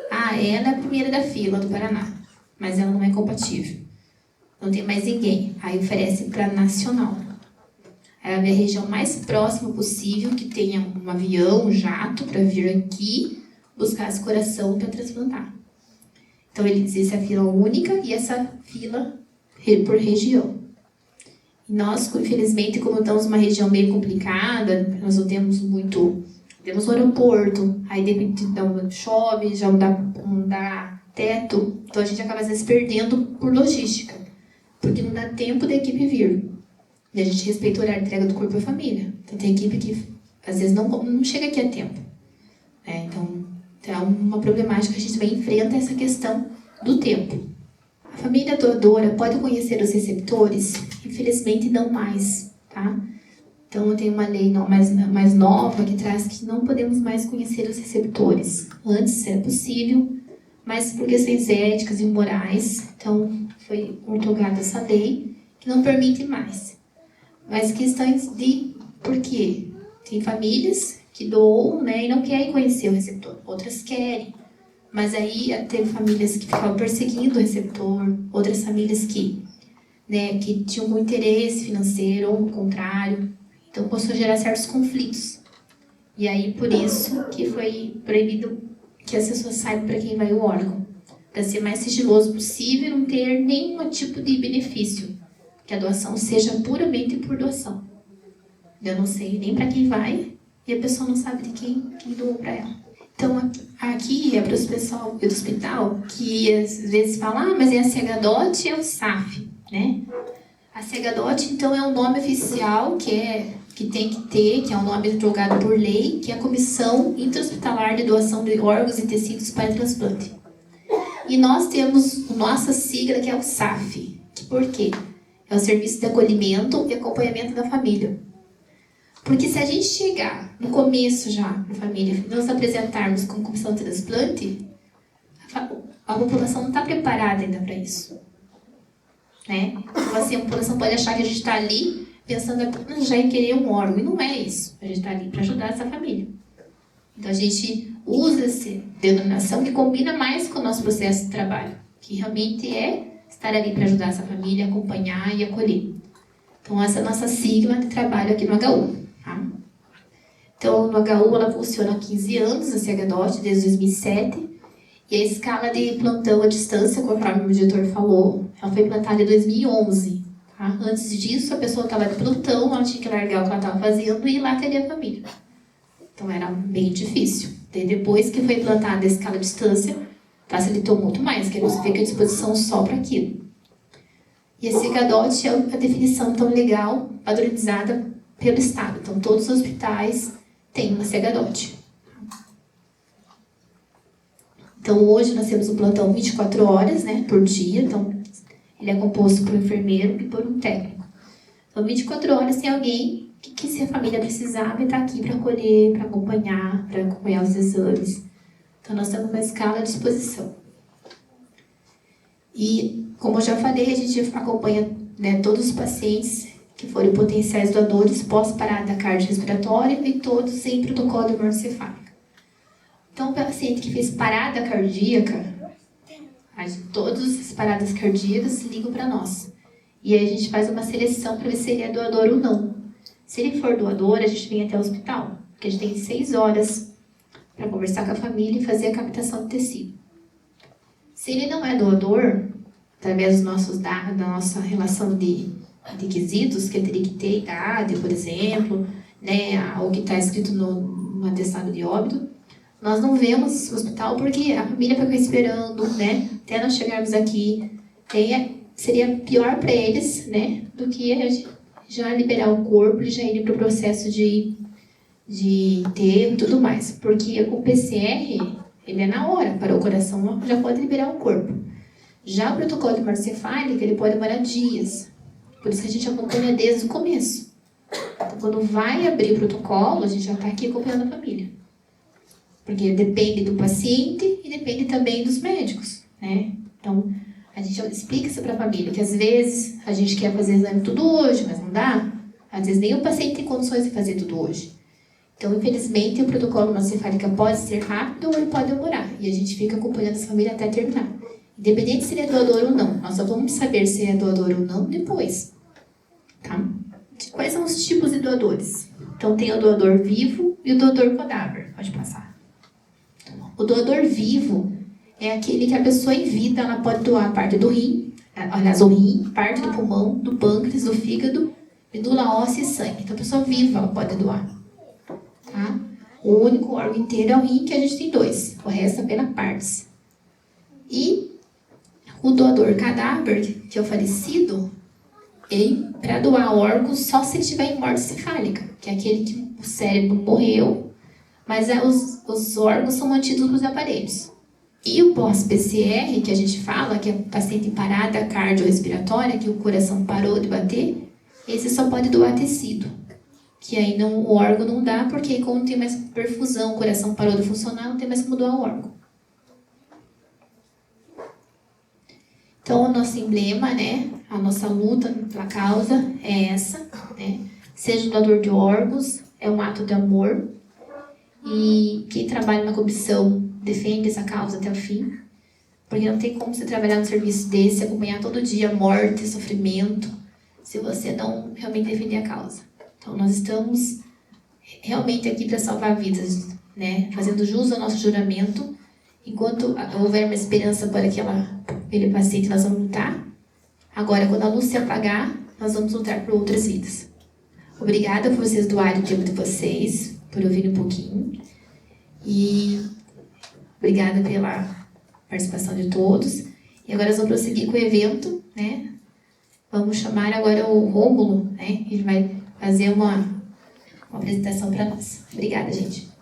Ah, ela é a primeira da fila do Paraná, mas ela não é compatível. Não tem mais ninguém. Aí oferece para nacional. Aí vai a região mais próxima possível, que tenha um avião, um jato, para vir aqui buscar esse coração para transplantar. Então, ele existe a fila única e essa fila por região. E nós, infelizmente, como estamos numa região meio complicada, nós não temos muito... Temos o aeroporto, aí então, chove, já não dá teto. Então, a gente acaba, às vezes, perdendo por logística. Porque não dá tempo da equipe vir. E a gente respeita o horário de entrega do corpo à família. Então, tem equipe que, às vezes, não chega aqui a tempo. Então, é uma problemática que a gente também enfrenta, essa questão do tempo. A família doadora pode conhecer os receptores? Infelizmente, não mais, tá? Então, tem uma lei mais nova que traz que não podemos mais conhecer os receptores. Antes era possível, mas por questões éticas e morais, então foi outorgada essa lei que não permite mais. Mas questões de por quê? Tem famílias que doam, né, e não querem conhecer o receptor. Outras querem. Mas aí teve famílias que ficavam perseguindo o receptor, outras famílias que tinham um interesse financeiro ou o contrário. Então, começou a gerar certos conflitos. E aí, por isso que foi proibido que as pessoas saibam para quem vai o órgão. Para ser mais sigiloso possível e não ter nenhum tipo de benefício. Que a doação seja puramente por doação. Eu não sei nem para quem vai e a pessoa não sabe de quem doou para ela. Então, aqui é para o pessoal do hospital que às vezes falam, mas é a CHDOT e é o SAF, né? A CHDOT, então, é um nome oficial que é que tem que ter, que é um nome julgado por lei, que é a Comissão Intra-Hospitalar de Doação de Órgãos e Tecidos para Transplante. E nós temos nossa sigla, que é o SAF. Por quê? É o Serviço de Acolhimento e Acompanhamento da Família. Porque se a gente chegar no começo já, na família, e nos apresentarmos como comissão de transplante, a população não está preparada ainda para isso. Né? Então, assim, a população pode achar que a gente está ali pensando já em querer um órgão. E não é isso. A gente está ali para ajudar essa família. Então, a gente usa essa denominação que combina mais com o nosso processo de trabalho. Que realmente é estar ali para ajudar essa família, acompanhar e acolher. Então, essa é a nossa sigla de trabalho aqui no HU. Tá? Então, no HU, ela funciona há 15 anos, a CHDOT, desde 2007. E a escala de plantão à distância, conforme o diretor falou, ela foi implantada em 2011. Tá? Antes disso, a pessoa estava de plantão, ela tinha que largar o que ela estava fazendo e ir lá atender a família. Então, era bem difícil. E depois que foi implantada a escala à distância, facilitou muito mais, que você fica à disposição só para aquilo. E a CHDOT é a definição tão legal, padronizada pelo Estado. Então, todos os hospitais têm uma CHDOT. Então, hoje nós temos um plantão 24 horas, né, por dia. Então, ele é composto por um enfermeiro e por um técnico. Então, 24 horas tem alguém que se a família precisar, vai estar aqui para acolher, para acompanhar os exames. Então, nós temos uma escala à disposição. E, como eu já falei, a gente acompanha, né, todos os pacientes que forem potenciais doadores pós-parada cardiorrespiratória e todos em protocolo de hemorroencefálica. Então, o paciente que fez parada cardíaca, todas as paradas cardíacas ligam para nós. E aí a gente faz uma seleção para ver se ele é doador ou não. Se ele for doador, a gente vem até o hospital, porque a gente tem 6 horas para conversar com a família e fazer a captação do tecido. Se ele não é doador, através dos nossos dados, da nossa relação de quesitos, que ele teria que ter idade, por exemplo, né, ou que está escrito no atestado de óbito, nós não vemos o hospital porque a família vai ficar esperando, né, até nós chegarmos aqui. Seria pior para eles, né, do que a gente já liberar o corpo e já ir para o processo de enterro e tudo mais. Porque o PCR, ele é na hora, para o coração já pode liberar o corpo. Já o protocolo de hemorroencefálica, ele pode demorar dias. Por isso que a gente acompanha desde o começo. Então, quando vai abrir o protocolo, a gente já está aqui acompanhando a família. Porque depende do paciente e depende também dos médicos, né? Então, a gente explica isso para a família, que às vezes a gente quer fazer exame tudo hoje, mas não dá. Às vezes nem o paciente tem condições de fazer tudo hoje. Então, infelizmente, o protocolo hemorroencefálica pode ser rápido ou ele pode demorar. E a gente fica acompanhando essa família até terminar. Independente se ele é doador ou não. Nós só vamos saber se ele é doador ou não depois. Tá? Quais são os tipos de doadores? Então, tem o doador vivo e o doador cadáver. Pode passar. O doador vivo é aquele que a pessoa em vida, ela pode doar parte do rim, aliás, o rim, parte do pulmão, do pâncreas, do fígado, medula óssea e sangue. Então, a pessoa viva ela pode doar. Tá? O único órgão inteiro é o rim, que a gente tem 2. O resto é apenas partes. E o doador cadáver, que é o falecido, ele, para doar órgãos, só se ele estiver em morte cefálica, que é aquele que o cérebro morreu, mas os órgãos são mantidos nos aparelhos. E o pós-PCR, que a gente fala, que é paciente parada cardiorrespiratória, que o coração parou de bater, esse só pode doar tecido. Que aí o órgão não dá, porque como não tem mais perfusão, o coração parou de funcionar, não tem mais como doar o órgão. Então, o nosso emblema, né, a nossa luta pela causa é essa, né? Seja doador de órgãos, é um ato de amor. E quem trabalha na comissão defende essa causa até o fim. Porque não tem como você trabalhar num serviço desse, acompanhar todo dia morte, sofrimento, se você não realmente defender a causa. Então, nós estamos realmente aqui para salvar vidas, né? Fazendo jus ao nosso juramento. Enquanto houver uma esperança para aquele paciente, nós vamos lutar. Agora, quando a luz se apagar, nós vamos lutar por outras vidas. Obrigada por vocês doarem o tempo de vocês, por ouvir um pouquinho. E obrigada pela participação de todos. E agora nós vamos prosseguir com o evento, né? Vamos chamar agora o Rômulo, né? Ele vai fazer uma uma apresentação para nós. Obrigada, gente.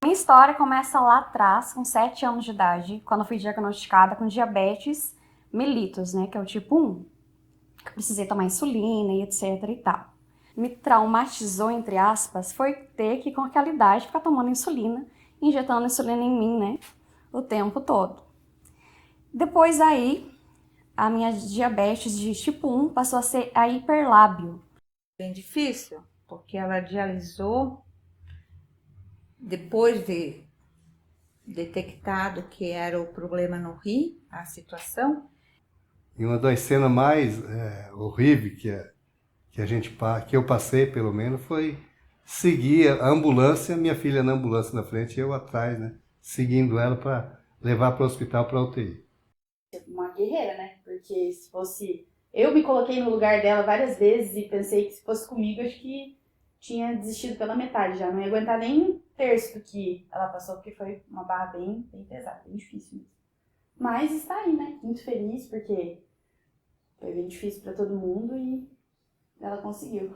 Minha história começa lá atrás, com 7 anos de idade, quando eu fui diagnosticada com diabetes mellitus, né, que é o tipo 1. Eu precisei tomar insulina e etc e tal. Me traumatizou, entre aspas, foi ter que, com aquela idade, ficar tomando insulina, injetando insulina em mim, né, o tempo todo. Depois aí, a minha diabetes de tipo 1 passou a ser a hiperlábio. Bem difícil, porque ela dialisou depois de detectado que era o problema no rim, a situação. E uma das cenas mais horríveis que eu passei, pelo menos, foi seguir a ambulância, minha filha na ambulância na frente e eu atrás, né? Seguindo ela para levar para o hospital para UTI. Uma guerreira, né? Porque se fosse... Eu me coloquei no lugar dela várias vezes e pensei que se fosse comigo, acho que tinha desistido pela metade já. Não ia aguentar nem um terço do que ela passou, porque foi uma barra bem pesada, bem difícil mesmo. Mas está aí, né? Muito feliz, porque foi bem difícil para todo mundo e ela conseguiu.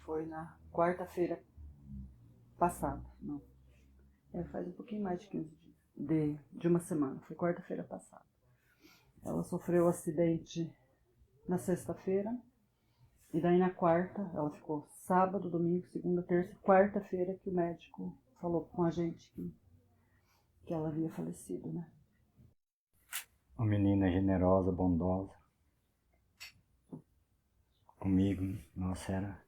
Foi na quarta-feira passada, não. Faz um pouquinho mais de 15 dias, de uma semana, foi quarta-feira passada. Ela sofreu um acidente na sexta-feira, e daí na quarta, ela ficou sábado, domingo, segunda, terça, quarta-feira que o médico falou com a gente que ela havia falecido, né? Uma menina generosa, bondosa. Comigo, nossa,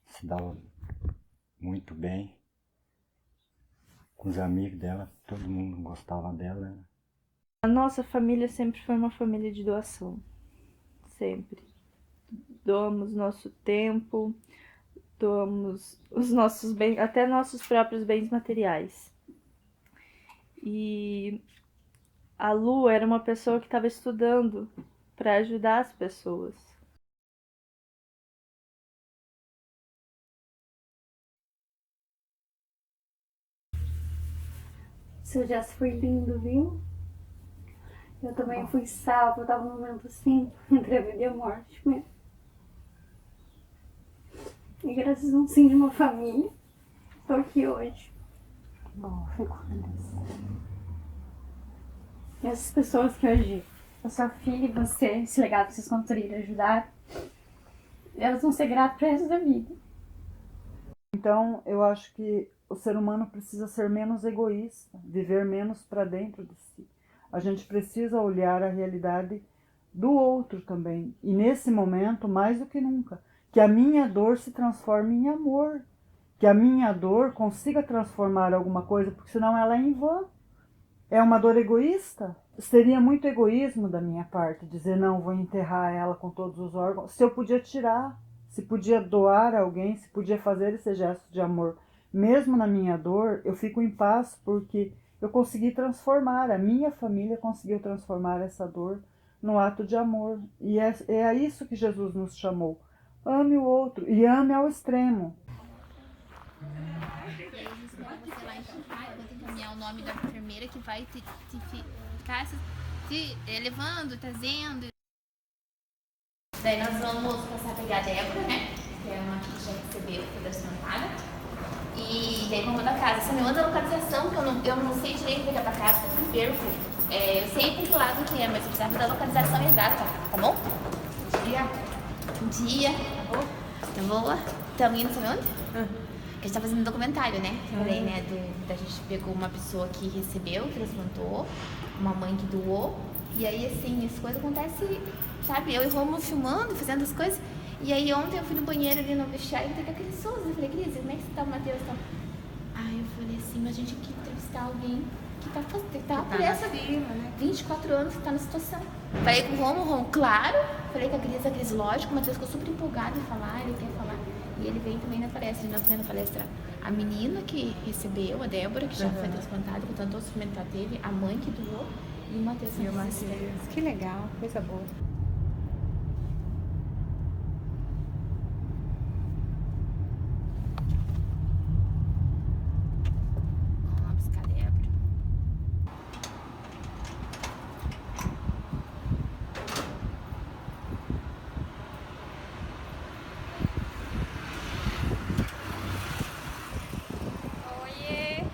se dava muito bem. Com os amigos dela, todo mundo gostava dela. A nossa família sempre foi uma família de doação. Sempre. Doamos nosso tempo, doamos os nossos bens, até nossos próprios bens materiais. E a Lu era uma pessoa que estava estudando para ajudar as pessoas. Seu gesto foi lindo, viu? Eu também fui salva, eu tava num momento assim, entre a vida e a morte mesmo. E graças a um sim de uma família, tô aqui hoje. Bom, fico feliz. E essas pessoas que hoje, a sua filha e você, esse legado que vocês construíram ajudar, elas vão ser gratas pro resto da vida. Então, eu acho que o ser humano precisa ser menos egoísta, viver menos para dentro de si. A gente precisa olhar a realidade do outro também. E nesse momento, mais do que nunca, que a minha dor se transforme em amor. Que a minha dor consiga transformar alguma coisa, porque senão ela é em vão. É uma dor egoísta? Seria muito egoísmo da minha parte dizer, não, vou enterrar ela com todos os órgãos. Se eu podia tirar, se podia doar a alguém, se podia fazer esse gesto de amor. Mesmo na minha dor, eu fico em paz porque eu consegui transformar, a minha família conseguiu transformar essa dor no ato de amor. E é a isso que Jesus nos chamou. Ame o outro e ame ao extremo. Você vai encontrar, eu vou encaminhar o nome da enfermeira que vai ficar te levando, trazendo. Daí nós vamos passar a pegar a Débora, né? Que é uma que já recebeu, foi transplantada. E daí vamos da casa. Você me manda a localização, que eu não sei direito pegar pra casa, porque eu perco. Eu sei por que lado que é, mas eu precisava da localização exata, tá bom? Dia. Tá bom? Eu vou. Estamos indo, sabe onde? A gente tá fazendo um documentário, né? Eu falei, né? A gente pegou uma pessoa que recebeu, transplantou, uma mãe que doou. E aí, assim, as coisas acontecem, sabe? Eu e o Romulo filmando, fazendo as coisas. E aí, ontem eu fui no banheiro ali no vestiário e tem aquele Souza. Eu falei, Cris, como é que você tá, Matheus? Tá? Aí eu falei assim, mas a gente quer entrevistar alguém que tá por essa vida, né? 24 anos que tá na situação. Falei com o Romulo, claro. Falei com a Cris, lógico. O Matheus ficou super empolgado em falar, ele quer falar. E ele veio também na palestra, nós vemos na palestra a menina que recebeu, a Débora, que já foi transplantada, que tentou o sofrimento que ela teve, a mãe que doou e o Matheus. E o Matheus. Que legal, coisa boa. Vamos lá buscar a Débora. Oiê!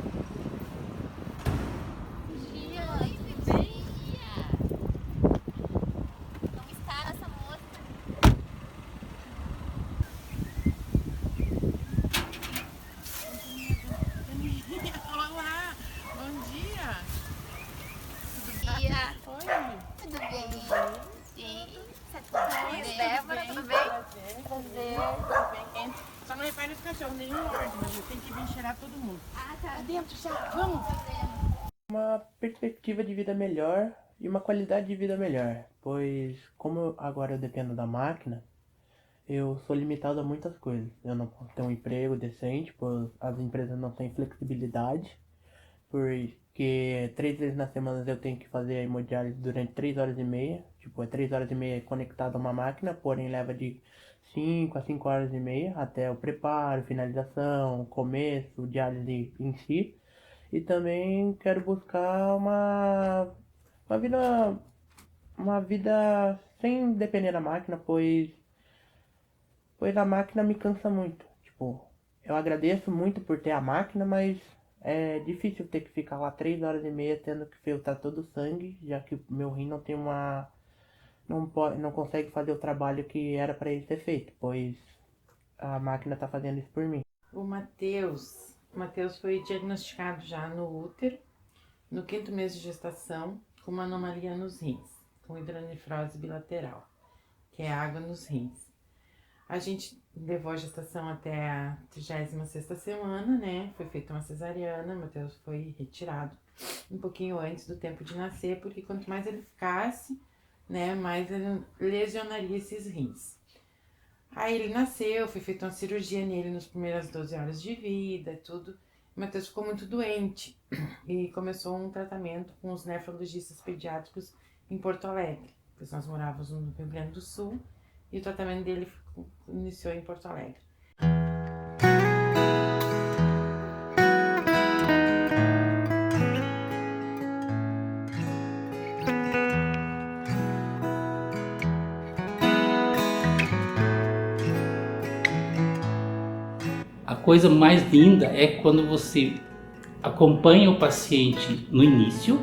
Como está essa moça? Olá, bom dia. Bom dia. Oi. Tudo bem? Sim. Débora, tudo bem? Prazer. Tudo bem? Só não repare nos cachorros, nenhum ordem, mas eu tenho que vir cheirar todo mundo. Ah, tá. Dentro já, vamos. Uma perspectiva de vida melhor e uma qualidade de vida melhor, pois como agora eu dependo da máquina, eu sou limitado a muitas coisas. Eu não posso ter um emprego decente, pois as empresas não têm flexibilidade, porque 3 vezes na semana eu tenho que fazer a hemodiálise durante 3 horas e meia, tipo, é 3 horas e meia conectado a uma máquina, porém leva de 5 a 5 horas e meia até o preparo, finalização, começo, diálise em si. E também quero buscar uma vida sem depender da máquina, pois a máquina me cansa muito. Tipo, eu agradeço muito por ter a máquina, mas é difícil ter que ficar lá 3 horas e meia tendo que filtrar todo o sangue, já que o meu rim não tem não consegue fazer o trabalho que era para ele ter feito, pois a máquina tá fazendo isso por mim. O Matheus foi diagnosticado já no útero, no 5º mês de gestação, com uma anomalia nos rins, com hidronefrose bilateral, que é água nos rins. A gente levou a gestação até a 36ª semana, né? Foi feita uma cesariana, o Matheus foi retirado um pouquinho antes do tempo de nascer, porque quanto mais ele ficasse, né, mais ele lesionaria esses rins. Aí ele nasceu, foi feita uma cirurgia nele nas primeiras 12 horas de vida, tudo. O Matheus ficou muito doente e começou um tratamento com os nefrologistas pediátricos em Porto Alegre, porque nós morávamos no Rio Grande do Sul e o tratamento dele iniciou em Porto Alegre. A coisa mais linda é quando você acompanha o paciente no início,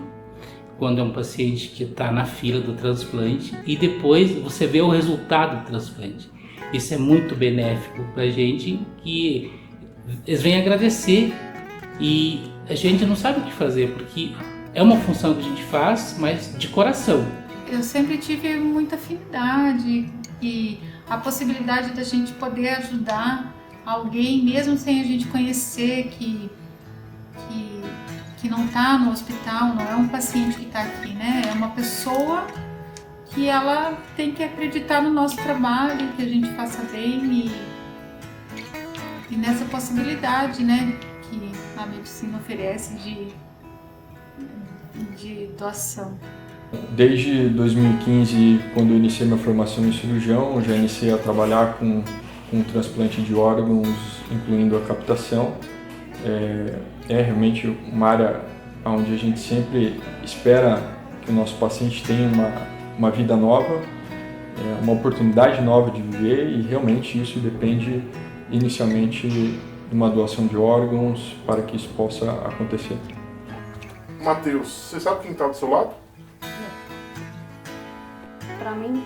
quando é um paciente que está na fila do transplante, e depois você vê o resultado do transplante. Isso é muito benéfico para a gente, que eles vêm agradecer e a gente não sabe o que fazer, porque é uma função que a gente faz, mas de coração. Eu sempre tive muita afinidade e a possibilidade da gente poder ajudar alguém, mesmo sem a gente conhecer, que não está no hospital, não é um paciente que está aqui, né? É uma pessoa que ela tem que acreditar no nosso trabalho, que a gente faça bem e nessa possibilidade, né, que a medicina oferece de doação. Desde 2015, quando eu iniciei minha formação em cirurgião, eu já iniciei a trabalhar com transplante de órgãos, incluindo a captação. É realmente uma área onde a gente sempre espera que o nosso paciente tenha uma vida nova, uma oportunidade nova de viver, e realmente isso depende inicialmente de uma doação de órgãos para que isso possa acontecer. Matheus, você sabe quem está do seu lado? Para mim,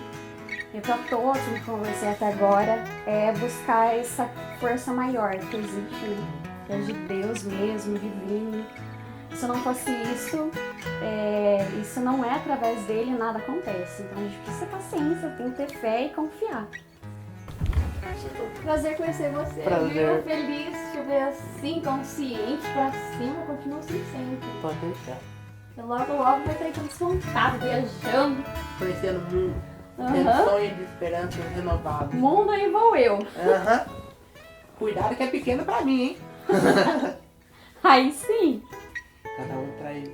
e para todos que conversei até agora, é buscar essa força maior que existe, né? Que é de Deus mesmo, divino. Se não fosse isso, isso não é através dele, nada acontece. Então a gente precisa ter paciência, tem que ter fé e confiar. Prazer conhecer você. Prazer. Viu? Feliz de ver assim, consciente, pra cima, continua assim sempre. Pode deixar. E logo, logo vai estar aí descontado, viajando. Conhecendo o mundo. Aham. Tendo sonho de esperança renovado. Mundo aí vou eu. Aham. Cuidado que é pequeno pra mim, hein? Aí sim. Cada um traz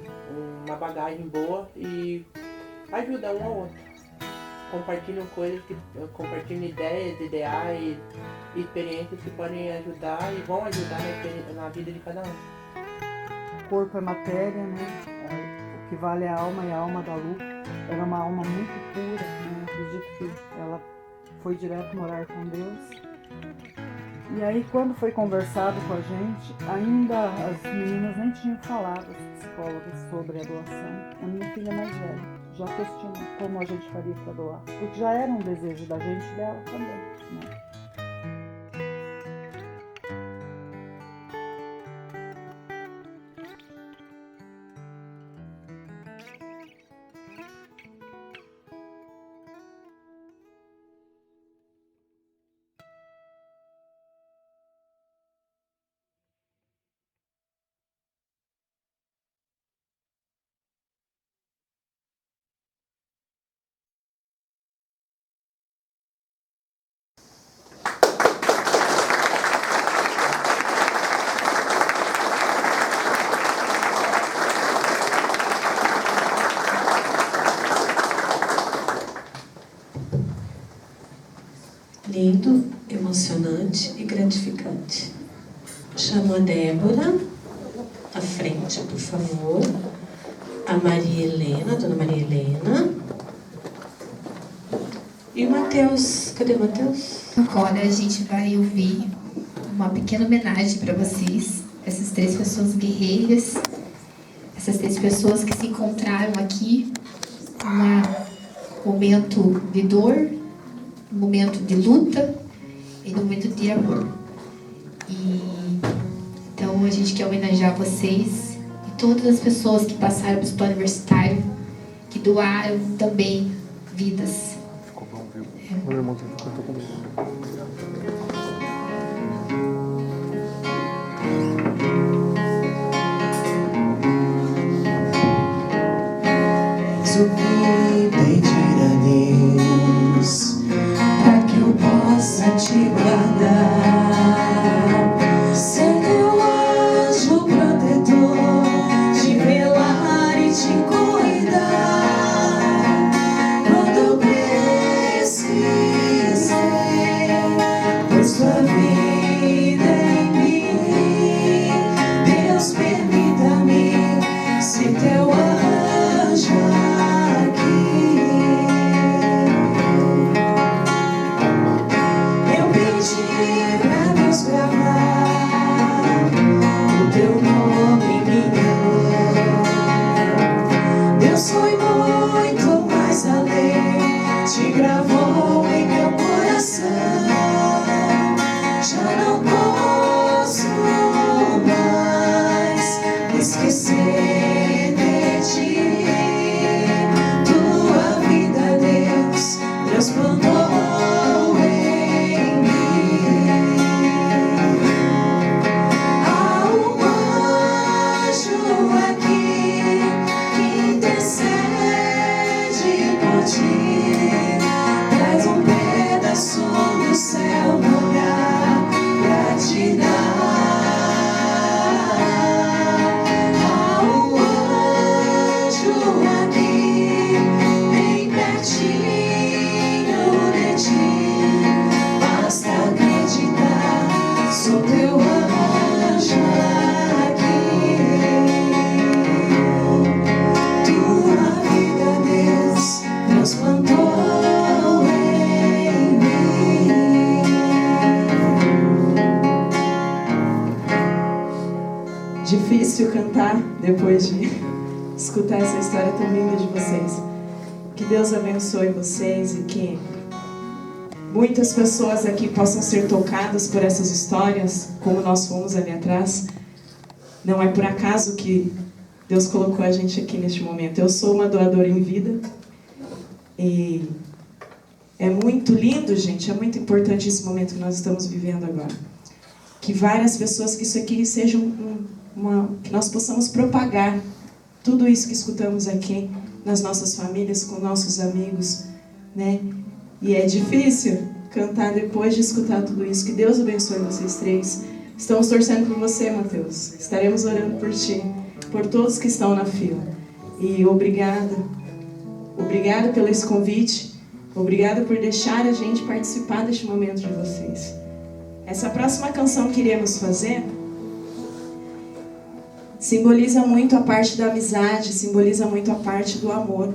uma bagagem boa e ajuda um ao outro. Compartilham coisas, compartilham ideias, ideais e experiências que podem ajudar e vão ajudar na vida de cada um. O corpo é matéria, né? O que vale é a alma, e a alma da Lu era uma alma muito pura, né? Acredito que ela foi direto morar com Deus. E aí, quando foi conversado com a gente, ainda as meninas nem tinham falado, as psicólogas, sobre a doação. A minha filha mais velha já questionou como a gente faria para doar, porque já era um desejo da gente e dela também, né? Lindo, emocionante e gratificante. Chamo a Débora à frente, por favor. A Maria Helena, Dona Maria Helena. E o Matheus. Cadê o Matheus? Agora a gente vai ouvir uma pequena homenagem para vocês, essas 3 pessoas guerreiras, essas 3 pessoas que se encontraram aqui num momento de dor, num momento de luta e num momento de amor. Então a gente quer homenagear vocês e todas as pessoas que passaram pelo Hospital Universitário que doaram também vidas. Meu irmão cantou comigo. Resolvi pedir a Deus para que eu possa te guardar, ser teu anjo protetor, te velar e te cuidar quando precisar, pois tua vida em mim. Deus, permita-me ser teu anjo aqui. Eu pedi pra Deus gravar o teu nome em minha mão. Deus foi muito mais além, te gravou em meu coração. Já não posso mais esquecer de ti. Tua vida, Deus, transplantou em mim. Há um anjo aqui que intercede por ti, traz um pedaço do céu no olhar pra te dar. Há um anjo aqui bem pertinho de ti, basta acreditar, sou teu anjo aqui. Tua vida, Deus, transplantou em mim. Difícil cantar depois de escutar essa história tão linda de vocês. Que Deus abençoe vocês e que muitas pessoas aqui possam ser tocadas por essas histórias, como nós fomos ali atrás. Não é por acaso que Deus colocou a gente aqui neste momento. Eu sou uma doadora em vida e é muito lindo, gente, é muito importante esse momento que nós estamos vivendo agora. Que várias pessoas, que isso aqui seja que nós possamos propagar tudo isso que escutamos aqui nas nossas famílias, com nossos amigos, né? E é difícil cantar depois de escutar tudo isso. Que Deus abençoe vocês três. Estamos torcendo por você, Mateus. Estaremos orando por ti, por todos que estão na fila. E obrigada. Obrigada pelo esse convite. Obrigada por deixar a gente participar deste momento de vocês. Essa próxima canção que iremos fazer simboliza muito a parte da amizade, simboliza muito a parte do amor.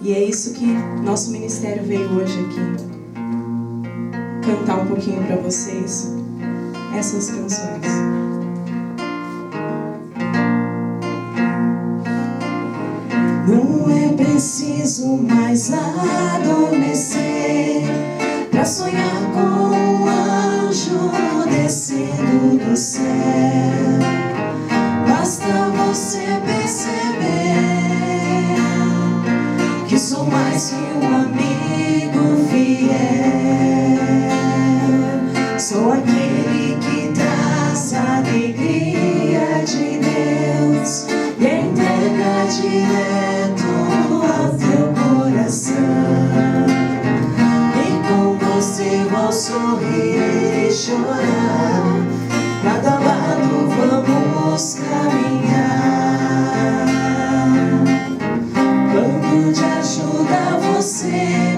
E é isso que nosso ministério veio hoje aqui cantar um pouquinho para vocês essas canções. Não é preciso mais adormecer pra sonhar com um anjo descendo do céu. Basta você perceber que sou mais que um amigo fiel. Sou aquele que traz a alegria de Deus e entrega direto ao teu coração. E com você vou sorrir e chorar, cada lado vamos caminhar. Quando te ajuda você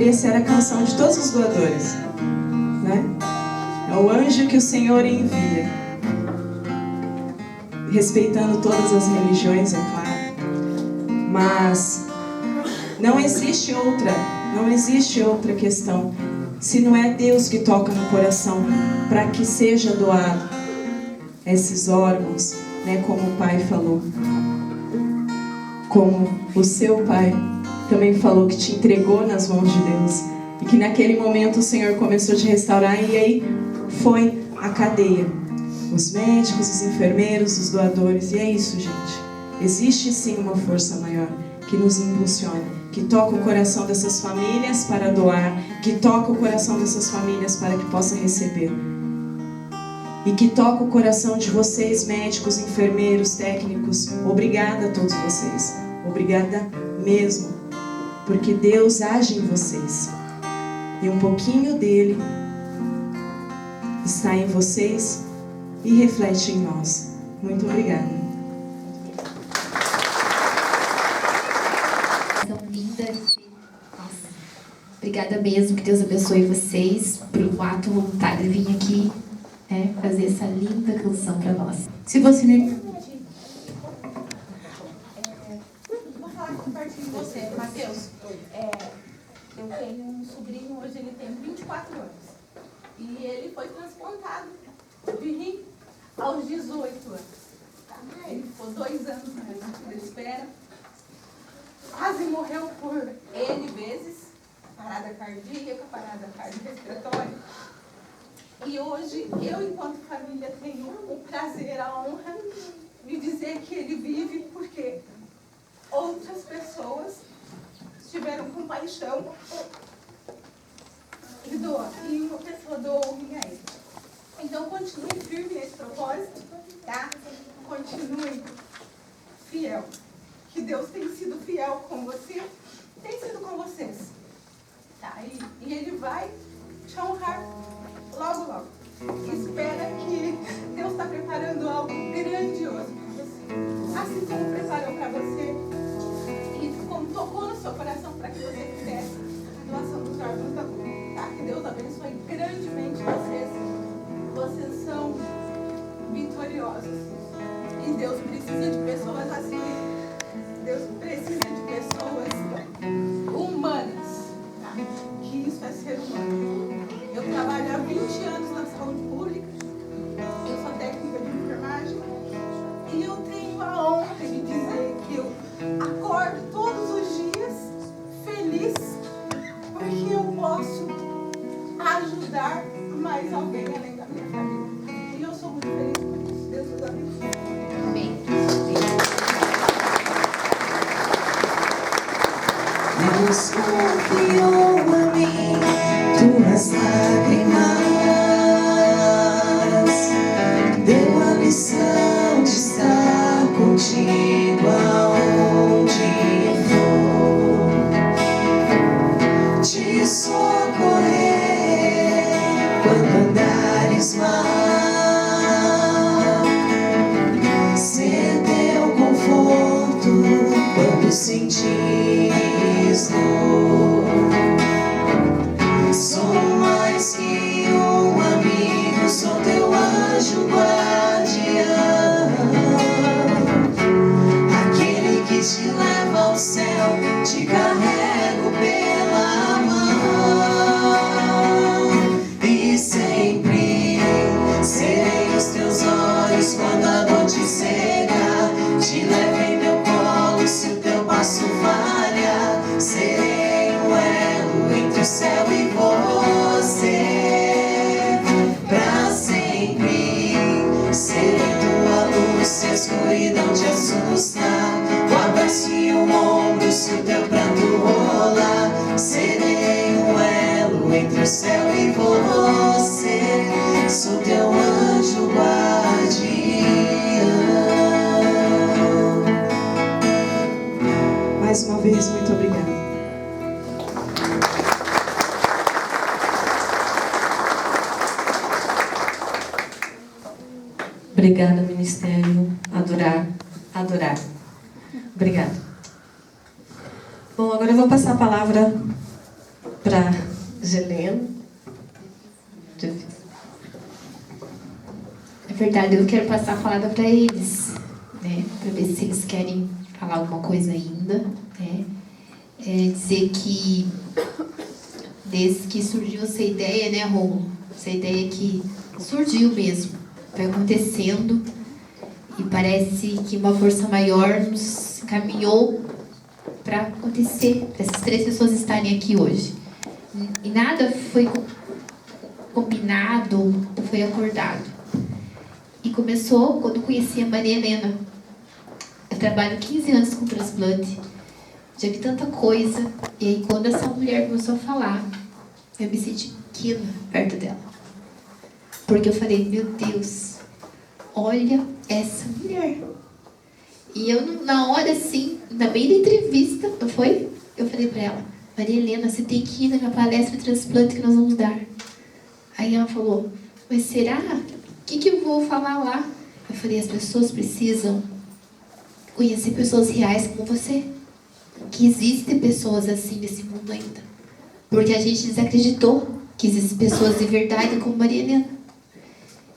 essa era a canção de todos os doadores, né? É o anjo que o Senhor envia, respeitando todas as religiões, é claro, mas não existe outra questão se não é Deus que toca no coração para que seja doado esses órgãos, né? Como o pai falou, como o seu pai também falou que te entregou nas mãos de Deus e que naquele momento o Senhor começou a te restaurar, e aí foi a cadeia, os médicos, os enfermeiros, os doadores. E é isso, gente, existe sim uma força maior que nos impulsiona, que toca o coração dessas famílias para doar, que toca o coração dessas famílias para que possa receber, e que toca o coração de vocês, médicos, enfermeiros, técnicos. Obrigada a todos vocês, obrigada mesmo, porque Deus age em vocês e um pouquinho dele está em vocês e reflete em nós. Muito obrigada. São lindas. Nossa, obrigada mesmo, que Deus abençoe vocês por um ato voluntário de vir aqui, né, fazer essa linda canção para nós. Se você me... Vou falar aqui pertinho de você, Matheus. Eu tenho um sobrinho, hoje ele tem 24 anos. E ele foi transplantado de rim aos 18 anos. Tá? Ele ficou 2 anos na lista de espera. Quase morreu por N vezes. Parada cardíaca, parada cardiorrespiratória. E hoje, eu, enquanto família, tenho o prazer, a honra de dizer que ele vive porque outras pessoas tiveram compaixão e uma pessoa doou o rim a ele. Então, continue firme nesse propósito, tá? Continue fiel. Que Deus tem sido fiel com você, tem sido com vocês. Tá? E Ele vai te honrar logo, logo. Espera que Deus está preparando algo grandioso para você. Assim como preparou para você e como tocou no seu coração para que você fizesse a doação dos órgãos da boca. Tá? Que Deus abençoe grandemente vocês. Vocês são vitoriosos. E Deus precisa de pessoas assim. Deus precisa de pessoas humanas. Tá? Que isso é ser humano. Eu trabalho há 20 anos na saúde pública. Eu sou técnica de enfermagem. E eu tenho a honra de dizer que eu acordo todos os dias feliz porque eu posso ajudar mais alguém além da minha família. E eu sou muito feliz por isso. Deus nos abençoe. Amém. Deus confiou a mim tuas lágrimas, deu a missão de estar contigo aonde for, te socorrer quando andares mal, ser teu conforto quando sentires dor. Sou mais que um amigo, sou teu anjo guardião, aquele que te leva ao céu, te carrego pela mão, e sempre serei os teus olhos quando a noite cega, te levo em meu colo se o teu passo falha, serei o elo entre o céu e você, pra sempre serei tua luz, se a escuridão te assusta, o abraço e o ombro se o teu pranto rola, serei o elo entre o céu e você, sou teu anjo guardião. Mais uma vez, muito obrigada. Obrigada, Ministério. Adorar, adorar. Obrigada. Bom, agora eu vou passar a palavra para Gelena. Na verdade, eu quero passar a palavra para eles, né? Para ver se eles querem falar alguma coisa ainda, né? Dizer que desde que surgiu essa ideia, né, Rômulo? Essa ideia que surgiu mesmo, foi acontecendo e parece que uma força maior nos encaminhou para acontecer, para essas 3 pessoas estarem aqui hoje. E nada foi combinado, foi acordado. E começou quando conheci a Maria Helena. Eu trabalho 15 anos com transplante, já vi tanta coisa, e aí quando essa mulher começou a falar, eu me senti pequena perto dela. Porque eu falei, meu Deus, olha essa mulher. E eu, na hora assim, ainda bem na entrevista, não foi? Eu falei pra ela, Maria Helena, você tem que ir na minha palestra de transplante que nós vamos dar. Aí ela falou, mas será? O que eu vou falar lá? Eu falei, as pessoas precisam conhecer pessoas reais como você. Que existem pessoas assim nesse mundo ainda. Porque a gente desacreditou que existem pessoas de verdade como Maria Helena.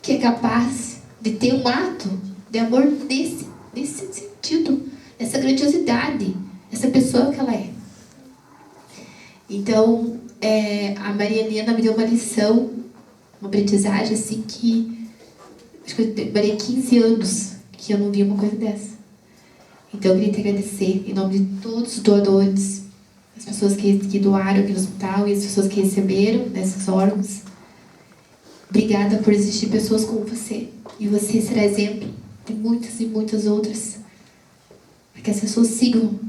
Que é capaz de ter um ato de amor nesse sentido, essa grandiosidade, essa pessoa que ela é. Então, a Maria Helena me deu uma lição, uma aprendizagem assim que acho que eu demorei 15 anos que eu não vi uma coisa dessa. Então, eu queria te agradecer em nome de todos os doadores, as pessoas que doaram aqui no hospital e as pessoas que receberam nesses órgãos. Obrigada por existir pessoas como você. E você será exemplo de muitas e muitas outras. Para que as pessoas sigam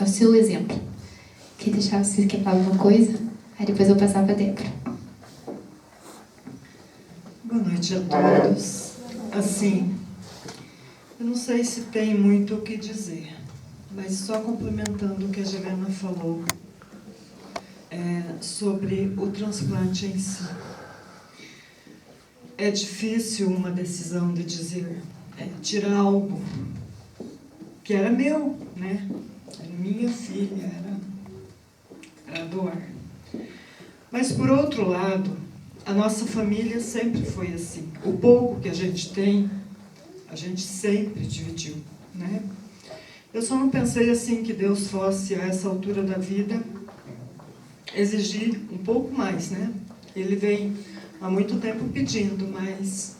o seu exemplo. Queria deixar vocês que falar alguma coisa, aí depois eu vou passar para Débora. Boa noite a todos. Assim, eu não sei se tem muito o que dizer, mas só complementando o que a Gelena falou sobre o transplante em si. É difícil uma decisão de dizer, tirar algo que era meu, né? Era minha filha, era doar. Mas, por outro lado, a nossa família sempre foi assim. O pouco que a gente tem, a gente sempre dividiu, né? Eu só não pensei assim que Deus fosse, a essa altura da vida, exigir um pouco mais, né? Ele vem há muito tempo pedindo, mas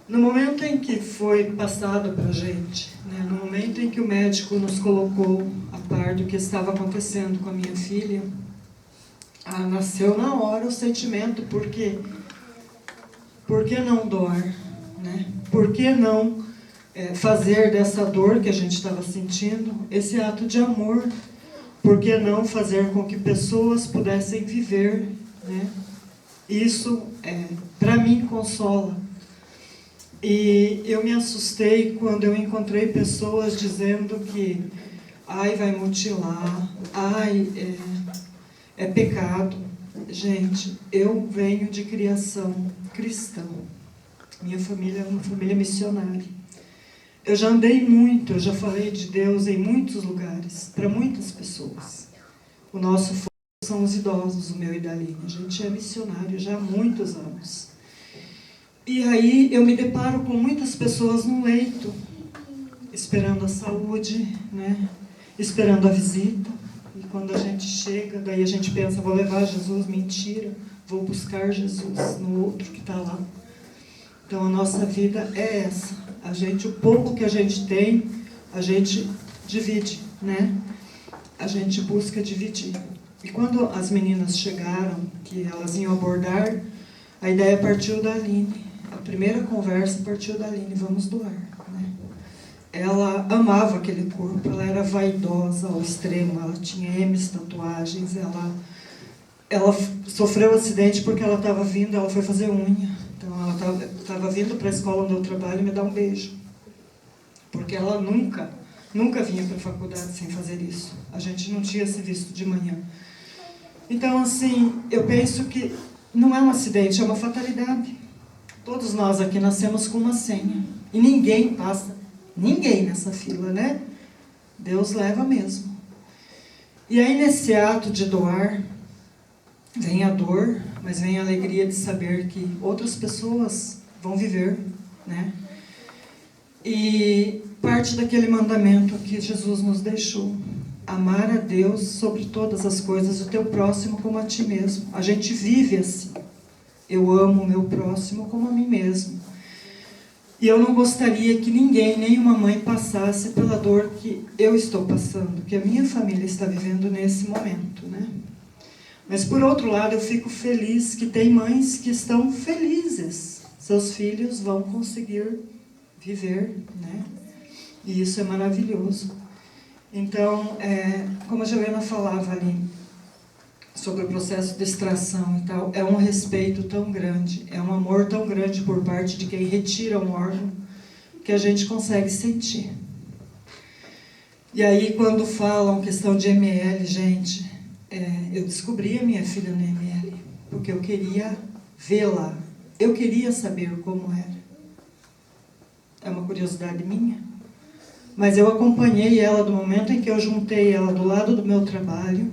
no momento em que foi passado para a gente, né, no momento em que o médico nos colocou a par do que estava acontecendo com a minha filha, nasceu na hora o sentimento, por que não doar? Né? Por que não fazer dessa dor que a gente estava sentindo esse ato de amor? Por que não fazer com que pessoas pudessem viver, né? Isso, para mim, consola. E eu me assustei quando eu encontrei pessoas dizendo que vai mutilar, é pecado. Gente, eu venho de criação cristã. Minha família é uma família missionária. Eu já andei muito, eu já falei de Deus em muitos lugares, para muitas pessoas. O nosso foco são os idosos, o meu e da Aline. A gente é missionário já há muitos anos. E aí eu me deparo com muitas pessoas no leito, esperando a saúde, né? Esperando a visita. E quando a gente chega, daí a gente pensa, vou levar Jesus, mentira, vou buscar Jesus no outro que está lá. Então a nossa vida é essa. A gente, o pouco que a gente tem, a gente divide, né? A gente busca dividir. E quando as meninas chegaram, que elas iam abordar, a ideia partiu da Aline. A primeira conversa partiu da Aline, vamos doar. Né? Ela amava aquele corpo, ela era vaidosa ao extremo, ela tinha M tatuagens, ela sofreu um acidente porque ela estava vindo, ela foi fazer unha. Então ela estava vindo para a escola onde eu trabalho e me dar um beijo. Porque ela nunca vinha para a faculdade sem fazer isso. A gente não tinha se visto de manhã. Então, assim, eu penso que não é um acidente, é uma fatalidade. Todos nós aqui nascemos com uma senha. E ninguém passa, ninguém nessa fila, né? Deus leva mesmo. E aí, nesse ato de doar, vem a dor, mas vem a alegria de saber que outras pessoas vão viver, né? E parte daquele mandamento que Jesus nos deixou: amar a Deus sobre todas as coisas, o teu próximo como a ti mesmo. A gente vive assim. Eu amo o meu próximo como a mim mesmo. E eu não gostaria que ninguém, nenhuma mãe, passasse pela dor que eu estou passando, que a minha família está vivendo nesse momento, né? Mas, por outro lado, eu fico feliz que tem mães que estão felizes. Seus filhos vão conseguir viver, né? E isso é maravilhoso. Então, como a Juliana falava ali, sobre o processo de extração e tal, é um respeito tão grande, é um amor tão grande por parte de quem retira um órgão, que a gente consegue sentir. E aí, quando falam questão de ML, gente, eu descobri a minha filha no ML, porque eu queria vê-la, eu queria saber como era. É uma curiosidade minha. Mas eu acompanhei ela do momento em que eu juntei ela do lado do meu trabalho,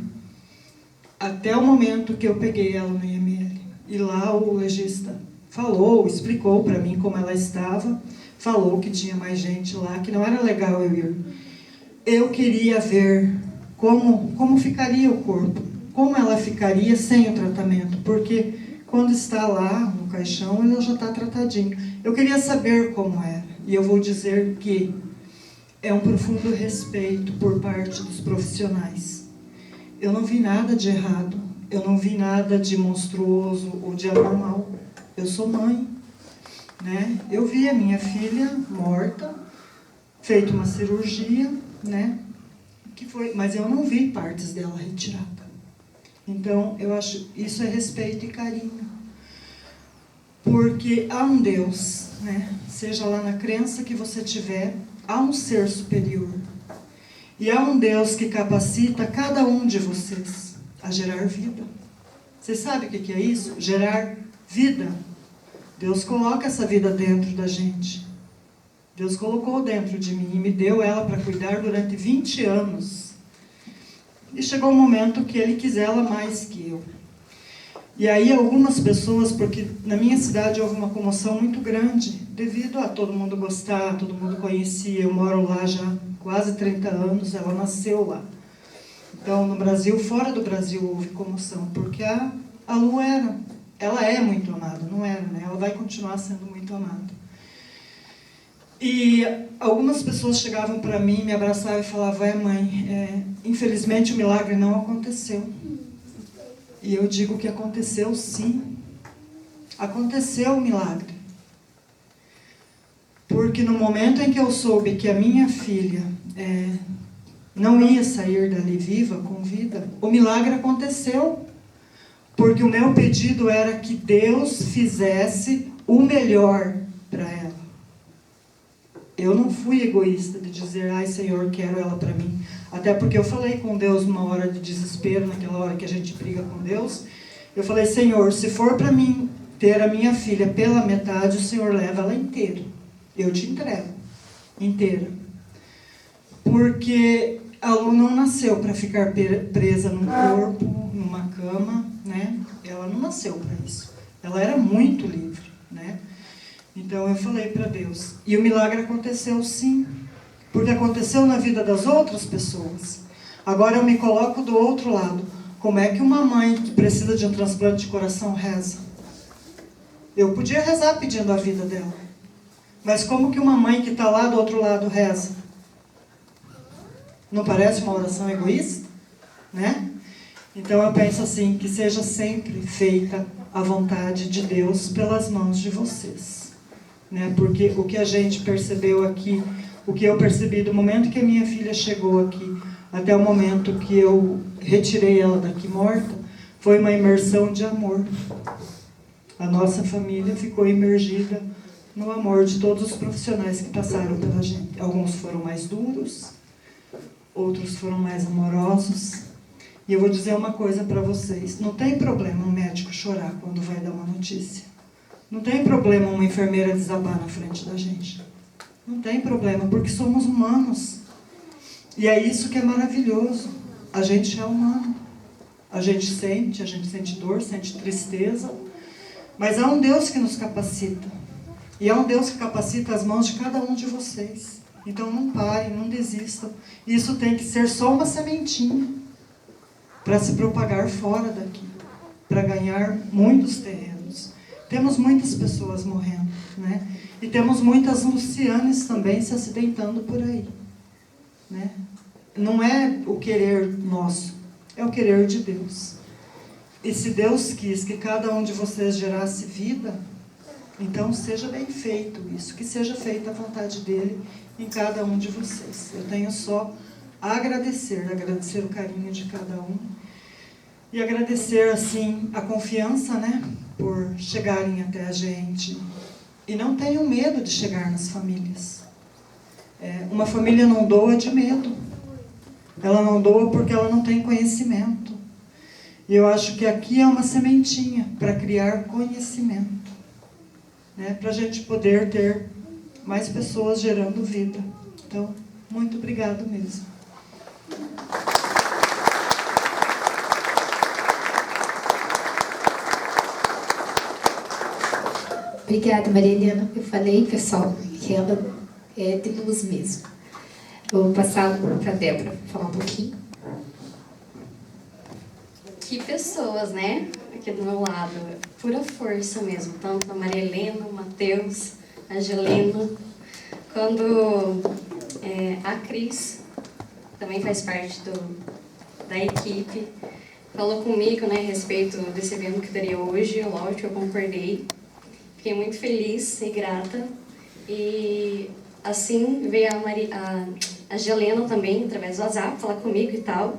até o momento que eu peguei ela no IML. E lá o legista falou, explicou para mim como ela estava, falou que tinha mais gente lá, que não era legal eu ir. Eu queria ver como ficaria o corpo, como ela ficaria sem o tratamento, porque quando está lá no caixão, ela já está tratadinho. Eu queria saber como era, e eu vou dizer que é um profundo respeito por parte dos profissionais. Eu não vi nada de errado, eu não vi nada de monstruoso ou de anormal. Eu sou mãe, né? Eu vi a minha filha morta, feito uma cirurgia, né? Mas eu não vi partes dela retirada. Então, eu acho isso é respeito e carinho. Porque há um Deus, né? Seja lá na crença que você tiver, há um ser superior. E há um Deus que capacita cada um de vocês a gerar vida. Você sabe o que é isso? Gerar vida. Deus coloca essa vida dentro da gente. Deus colocou dentro de mim e me deu ela para cuidar durante 20 anos. E chegou um momento que Ele quis ela mais que eu. E aí algumas pessoas, porque na minha cidade houve uma comoção muito grande, devido a todo mundo gostar, todo mundo conhecia, eu moro lá já quase 30 anos, ela nasceu lá. Então, no Brasil, fora do Brasil, houve comoção, porque a Lu ela é muito amada, não era, né? Ela vai continuar sendo muito amada. E algumas pessoas chegavam para mim, me abraçavam e falavam: mãe, infelizmente o milagre não aconteceu. E eu digo que aconteceu sim. Aconteceu o milagre. Porque no momento em que eu soube que a minha filha não ia sair dali viva, com vida, o milagre aconteceu. Porque o meu pedido era que Deus fizesse o melhor para ela. Eu não fui egoísta de dizer: ai, Senhor, quero ela para mim. Até porque eu falei com Deus numa hora de desespero, naquela hora que a gente briga com Deus. Eu falei: Senhor, se for para mim ter a minha filha pela metade, o Senhor leva ela inteira. Eu te entrego, inteira. Porque a Lu não nasceu para ficar presa num corpo, numa cama, né? Ela não nasceu para isso. Ela era muito livre, né? Então eu falei para Deus. E o milagre aconteceu sim. Porque aconteceu na vida das outras pessoas. Agora eu me coloco do outro lado. Como é que uma mãe que precisa de um transplante de coração reza? Eu podia rezar pedindo a vida dela. Mas como que uma mãe que está lá do outro lado reza? Não parece uma oração egoísta? Né? Então eu penso assim, que seja sempre feita a vontade de Deus pelas mãos de vocês. Né? Porque o que a gente percebeu aqui, o que eu percebi do momento que a minha filha chegou aqui, até o momento que eu retirei ela daqui morta, foi uma imersão de amor. A nossa família ficou imergida no amor de todos os profissionais que passaram pela gente. Alguns foram mais duros, outros foram mais amorosos. E eu vou dizer uma coisa para vocês: não tem problema um médico chorar quando vai dar uma notícia. Não tem problema uma enfermeira desabar na frente da gente. Não tem problema, porque somos humanos. E é isso que é maravilhoso. A gente é humano. A gente sente dor, sente tristeza, mas há um Deus que nos capacita. E há um Deus que capacita as mãos de cada um de vocês. Então não parem, não desistam. Isso tem que ser só uma sementinha para se propagar fora daqui, para ganhar muitos terrenos. Temos muitas pessoas morrendo, né? E temos muitas Lucianes também se acidentando por aí, né? Não é o querer nosso, é o querer de Deus. E se Deus quis que cada um de vocês gerasse vida, então seja bem feito isso, que seja feita a vontade dele em cada um de vocês. Eu tenho só a agradecer o carinho de cada um e agradecer, assim, a confiança, né, por chegarem até a gente. E não tenham medo de chegar nas famílias. Uma família não doa de medo. Ela não doa porque ela não tem conhecimento. E eu acho que aqui é uma sementinha para criar conhecimento, né, para a gente poder ter mais pessoas gerando vida. Então, muito obrigado mesmo. Obrigada, Maria Helena. Eu falei, pessoal, que ela é de luz mesmo. Vou passar para a Débora falar um pouquinho. Que pessoas, né? Aqui do meu lado. Pura força mesmo. Tanto a Maria Helena, o Matheus, a Angelina. Quando a Cris também faz parte da equipe, falou comigo, né, a respeito desse evento que daria hoje. Lógico, eu concordei. Fiquei muito feliz e grata. E assim veio a Gelena também, através do WhatsApp, falar comigo e tal.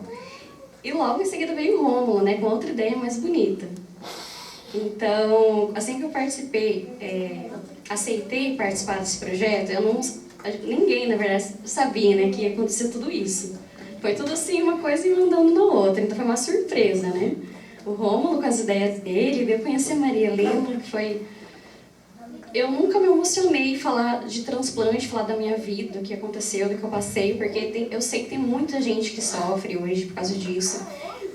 E logo em seguida veio o Rômulo, né, com outra ideia mais bonita. Então, assim que eu participei, aceitei participar desse projeto, ninguém, na verdade, sabia, né, que ia acontecer tudo isso. Foi tudo assim, uma coisa emendando na outra, então foi uma surpresa, né. O Rômulo com as ideias dele, veio conhecer a Maria Helena, que foi... Eu nunca me emocionei falar de transplante, falar da minha vida, do que aconteceu, do que eu passei, porque eu sei que tem muita gente que sofre hoje por causa disso,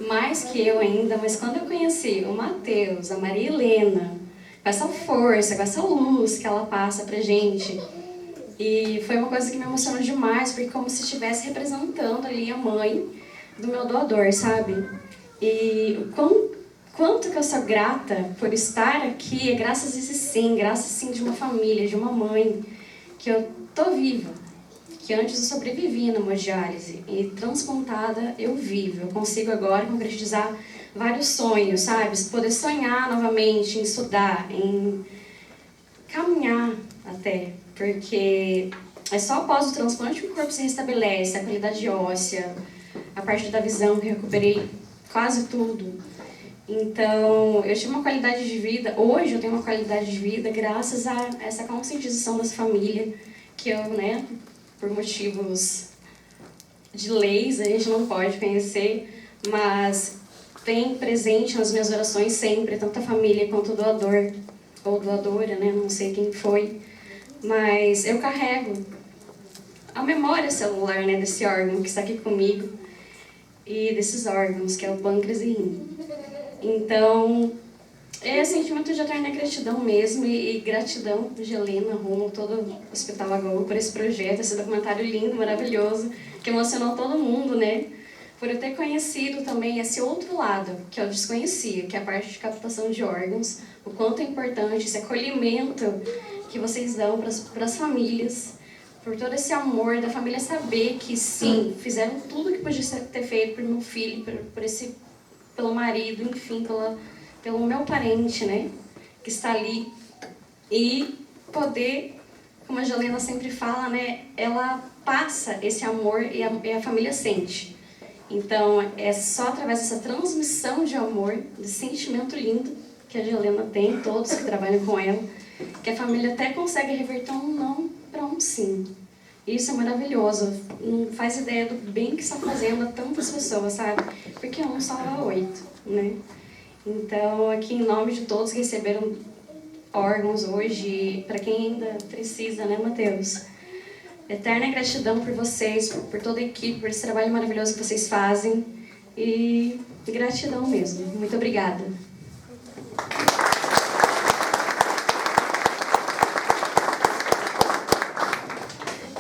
mais que eu ainda, mas quando eu conheci o Matheus, a Maria Helena, com essa força, com essa luz que ela passa pra gente, e foi uma coisa que me emocionou demais, porque como se estivesse representando ali a mãe do meu doador, sabe? E o quanto que eu sou grata por estar aqui, é graças a esse sim, graças sim de uma família, de uma mãe, que eu tô viva. Que antes eu sobrevivia na hemodiálise e transplantada eu vivo. Eu consigo agora concretizar vários sonhos, sabe? Poder sonhar novamente, em estudar, em caminhar até. Porque é só após o transplante que o corpo se restabelece, a qualidade óssea, a parte da visão que eu recuperei quase tudo. Então, eu tive uma qualidade de vida, hoje eu tenho uma qualidade de vida graças a essa conscientização dessa família, que eu, né, por motivos de leis, a gente não pode conhecer, mas tem presente nas minhas orações sempre, tanto a família quanto o doador, ou doadora, né, não sei quem foi, mas eu carrego a memória celular, né, desse órgão que está aqui comigo, e desses órgãos, que é o pâncreas e rim. Então, é sentimento de eterna gratidão mesmo, e gratidão de Helena, Rumo, todo o Hospital Agaúa por esse projeto, esse documentário lindo, maravilhoso, que emocionou todo mundo, né? Por eu ter conhecido também esse outro lado, que eu desconhecia, que é a parte de captação de órgãos, o quanto é importante esse acolhimento que vocês dão para as famílias, por todo esse amor da família saber que sim, fizeram tudo que podia ter feito por meu filho, pelo marido, enfim, pelo meu parente, né, que está ali, e poder, como a Gelena sempre fala, né, ela passa esse amor e a família sente. Então, é só através dessa transmissão de amor, desse sentimento lindo que a Gelena tem, todos que trabalham com ela, que a família até consegue reverter um não para um sim. Isso é maravilhoso. Não faz ideia do bem que está fazendo a tantas pessoas, sabe? Porque um salva 8, né? Então, aqui em nome de todos que receberam órgãos hoje, para quem ainda precisa, né, Matheus? Eterna gratidão por vocês, por toda a equipe, por esse trabalho maravilhoso que vocês fazem. E Gratidão mesmo. Muito obrigada.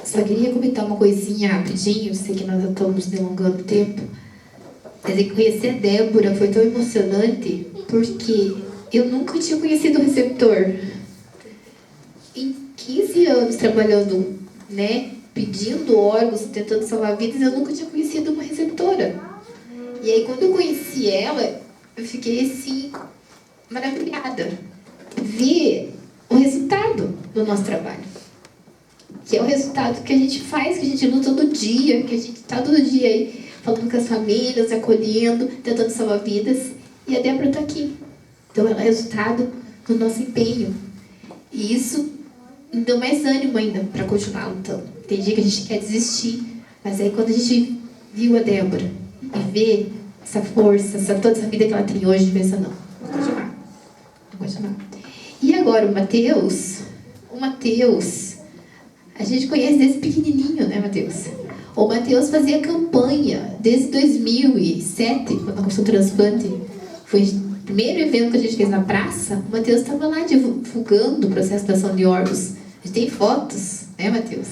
Só queria comentar uma coisinha rapidinho, sei que nós já estamos delongando o tempo. Mas é que conhecer a Débora foi tão emocionante, porque eu nunca tinha conhecido o receptor. Em 15 anos trabalhando, né, pedindo órgãos, tentando salvar vidas, eu nunca tinha conhecido uma receptora. E aí, quando eu conheci ela, eu fiquei, assim, maravilhada. Ver o resultado do nosso trabalho. Que é o resultado que a gente faz, que a gente luta todo dia, que a gente está todo dia aí falando com as famílias, acolhendo, tentando salvar vidas. E a Débora está aqui. Então, ela é resultado do nosso empenho. E isso me deu mais ânimo ainda para continuar lutando. Tem dia que a gente quer desistir, mas aí quando a gente viu a Débora e vê essa força, toda essa vida que ela tem hoje, pensa, não, vou continuar. Vou continuar. E agora o Matheus, a gente conhece desde pequenininho, né, Matheus? O Matheus fazia campanha desde 2007, quando começou o transplante. Foi o primeiro evento que a gente fez na praça. O Matheus estava lá divulgando o processo de doação de órgãos. A gente tem fotos, né, Matheus?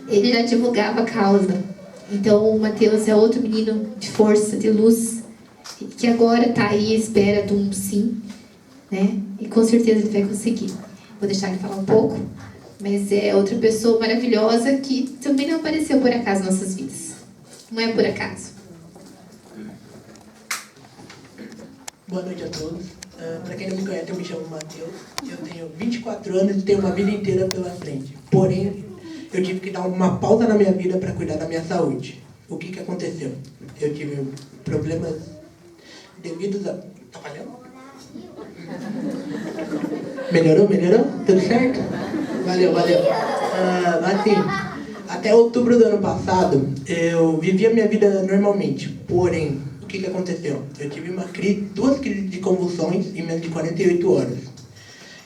Ele já divulgava a causa. Então, o Matheus é outro menino de força, de luz, que agora está aí à espera de um sim, né? E com certeza ele vai conseguir. Vou deixar ele falar um pouco. Mas é outra pessoa maravilhosa que também não apareceu por acaso em nossas vidas. Não é por acaso. Boa noite a todos. Para quem não me conhece, eu me chamo Matheus. Eu tenho 24 anos e tenho uma vida inteira pela frente. Porém, eu tive que dar uma pausa na minha vida para cuidar da minha saúde. O que aconteceu? Eu tive problemas devidos a... Tá falhando? Melhorou? Tudo certo? Valeu. Assim, até outubro do ano passado, eu vivia minha vida normalmente. Porém, o que aconteceu? Eu tive duas crises de convulsões em menos de 48 horas.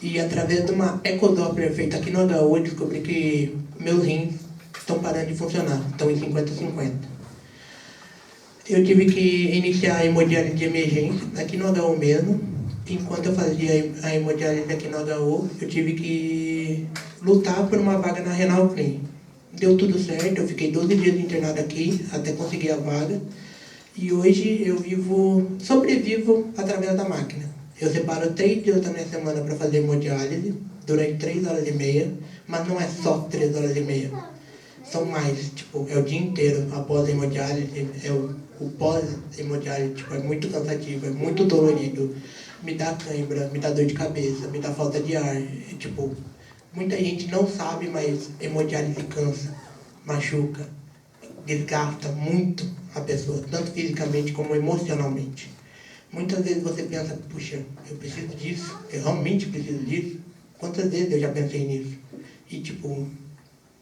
E através de uma ecodoppler feita aqui no HU, eu descobri que meus rins estão parando de funcionar. Estão em 50-50. Eu tive que iniciar a hemodiálise de emergência aqui no HU mesmo. Enquanto eu fazia a hemodiálise aqui no HU, eu tive que lutar por uma vaga na Renal Clean. Deu tudo certo, eu fiquei 12 dias internado aqui, até conseguir a vaga. E hoje eu sobrevivo através da máquina. Eu separo 3 dias da minha semana para fazer hemodiálise, durante 3 horas e meia, mas não é só 3 horas e meia. São mais, é o dia inteiro após a hemodiálise, o pós-hemodiálise, é muito cansativo, é muito dolorido. Me dá cãibra, me dá dor de cabeça, me dá falta de ar. Muita gente não sabe, mas hemodiálise cansa, machuca, desgasta muito a pessoa, tanto fisicamente como emocionalmente. Muitas vezes você pensa, puxa, eu preciso disso, eu realmente preciso disso. Quantas vezes eu já pensei nisso? E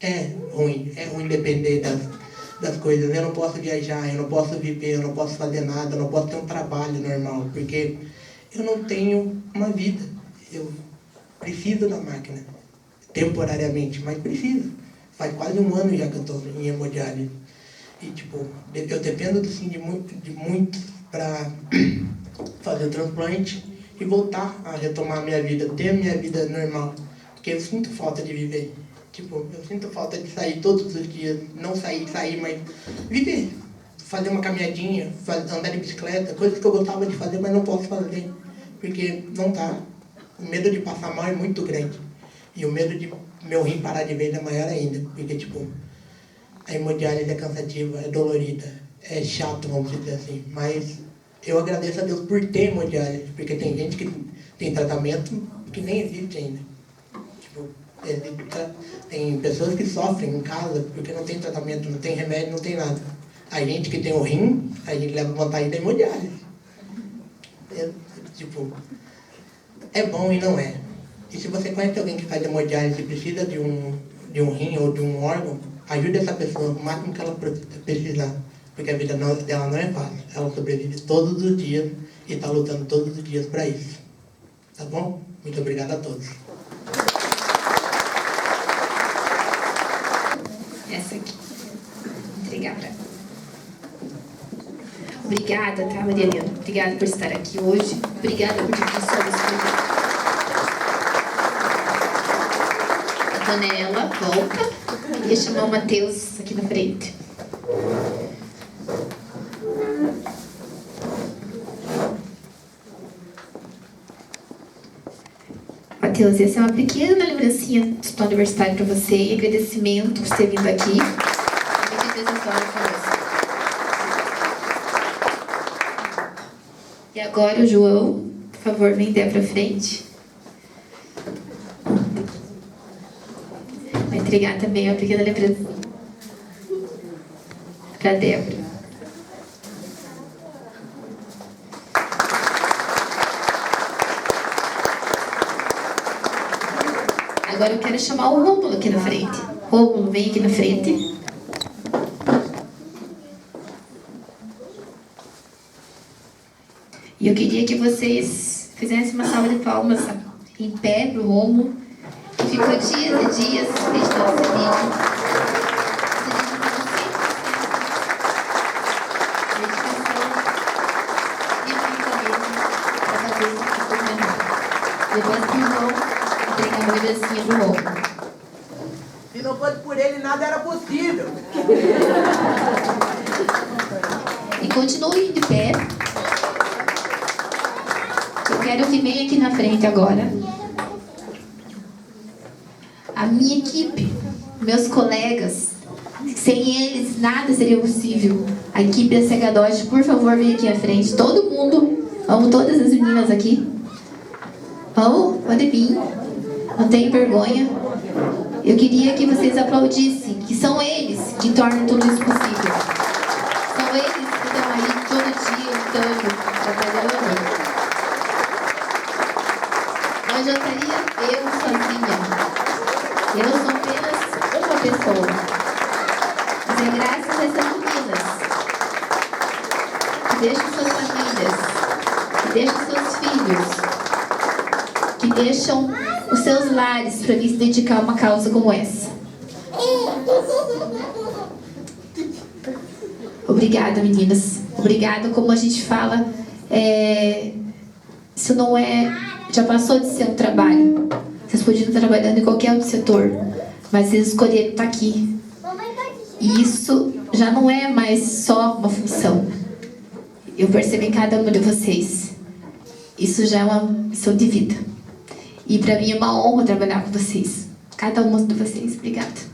é ruim depender das coisas. Eu não posso viajar, eu não posso viver, eu não posso fazer nada, eu não posso ter um trabalho normal, porque eu não tenho uma vida. Eu preciso da máquina, temporariamente, mas preciso. Faz quase 1 ano já que eu estou em hemodiálise. E, eu dependo sim, de muito para fazer o transplante e voltar a retomar a minha vida, ter a minha vida normal. Porque eu sinto falta de viver. Eu sinto falta de sair todos os dias. Não sair, mas viver. Fazer uma caminhadinha, andar de bicicleta, coisas que eu gostava de fazer, mas não posso fazer. Porque não dá. O medo de passar mal é muito grande. E o medo de meu rim parar de vez é maior ainda. Porque, a hemodiálise é cansativa, é dolorida, é chato, vamos dizer assim. Mas eu agradeço a Deus por ter hemodiálise. Porque tem gente que tem tratamento que nem existe ainda. Tem pessoas que sofrem em casa porque não tem tratamento, não tem remédio, não tem nada. A gente que tem o rim, a gente leva vantagem da hemodiálise. É bom e não é. E se você conhece alguém que faz hemodiálise e precisa de um rim ou de um órgão, ajude essa pessoa o máximo que ela precisar. Porque a vida dela não é fácil. Ela sobrevive todos os dias e está lutando todos os dias para isso. Tá bom? Muito obrigado a todos. Essa aqui. Vou entregar para ela. Obrigada, tá, Maria Helena? Obrigada por estar aqui hoje. Obrigada por dividir suas coisas. A dona Ela volta. Ia chamar o Matheus aqui na frente. Matheus, essa é uma pequena lembrancinha do Hospital Universitário para você e agradecimento por ter vindo aqui. E agora o João, por favor, vem der para frente. Vai entregar também uma pequena lembrancinha para Débora. Agora eu quero chamar o Rômulo aqui na frente. Rômulo, vem aqui na frente. E eu queria que vocês fizessem uma salva de palmas em pé pro Rômulo, que ficou dias e dias editando esse vídeo. Depois que o João entregar uma lembrancinha pro Rômulo. Se não fosse por ele, nada era possível. E continue de pé. Eu quero que venha aqui na frente agora. A minha equipe, meus colegas, sem eles nada seria possível. A equipe da Cegadote, por favor, venha aqui à frente. Todo mundo, amo todas as meninas aqui. Vamos, pode vir. Não tenho vergonha. Eu queria que vocês aplaudissem, que são eles que tornam tudo isso possível. São eles que estão aí todo dia lutando, trabalhando. Não adiantaria eu sozinha. Eu sou apenas uma pessoa. Mas é graças a essas meninas que deixam suas famílias, que deixam seus filhos, que deixam os seus lares para vir se dedicar a uma causa como essa. Obrigada, meninas. Obrigada, como a gente fala, isso não é... Já passou de ser um trabalho. Vocês podiam estar trabalhando em qualquer outro setor, mas vocês escolheram estar aqui. E isso já não é mais só uma função. Eu percebo em cada uma de vocês. Isso já é uma missão de vida. E para mim é uma honra trabalhar com vocês. Cada uma de vocês. Obrigada.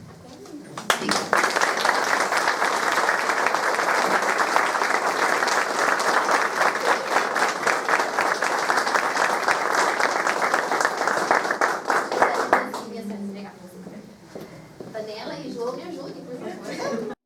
Daniela e João, me ajudem, por favor.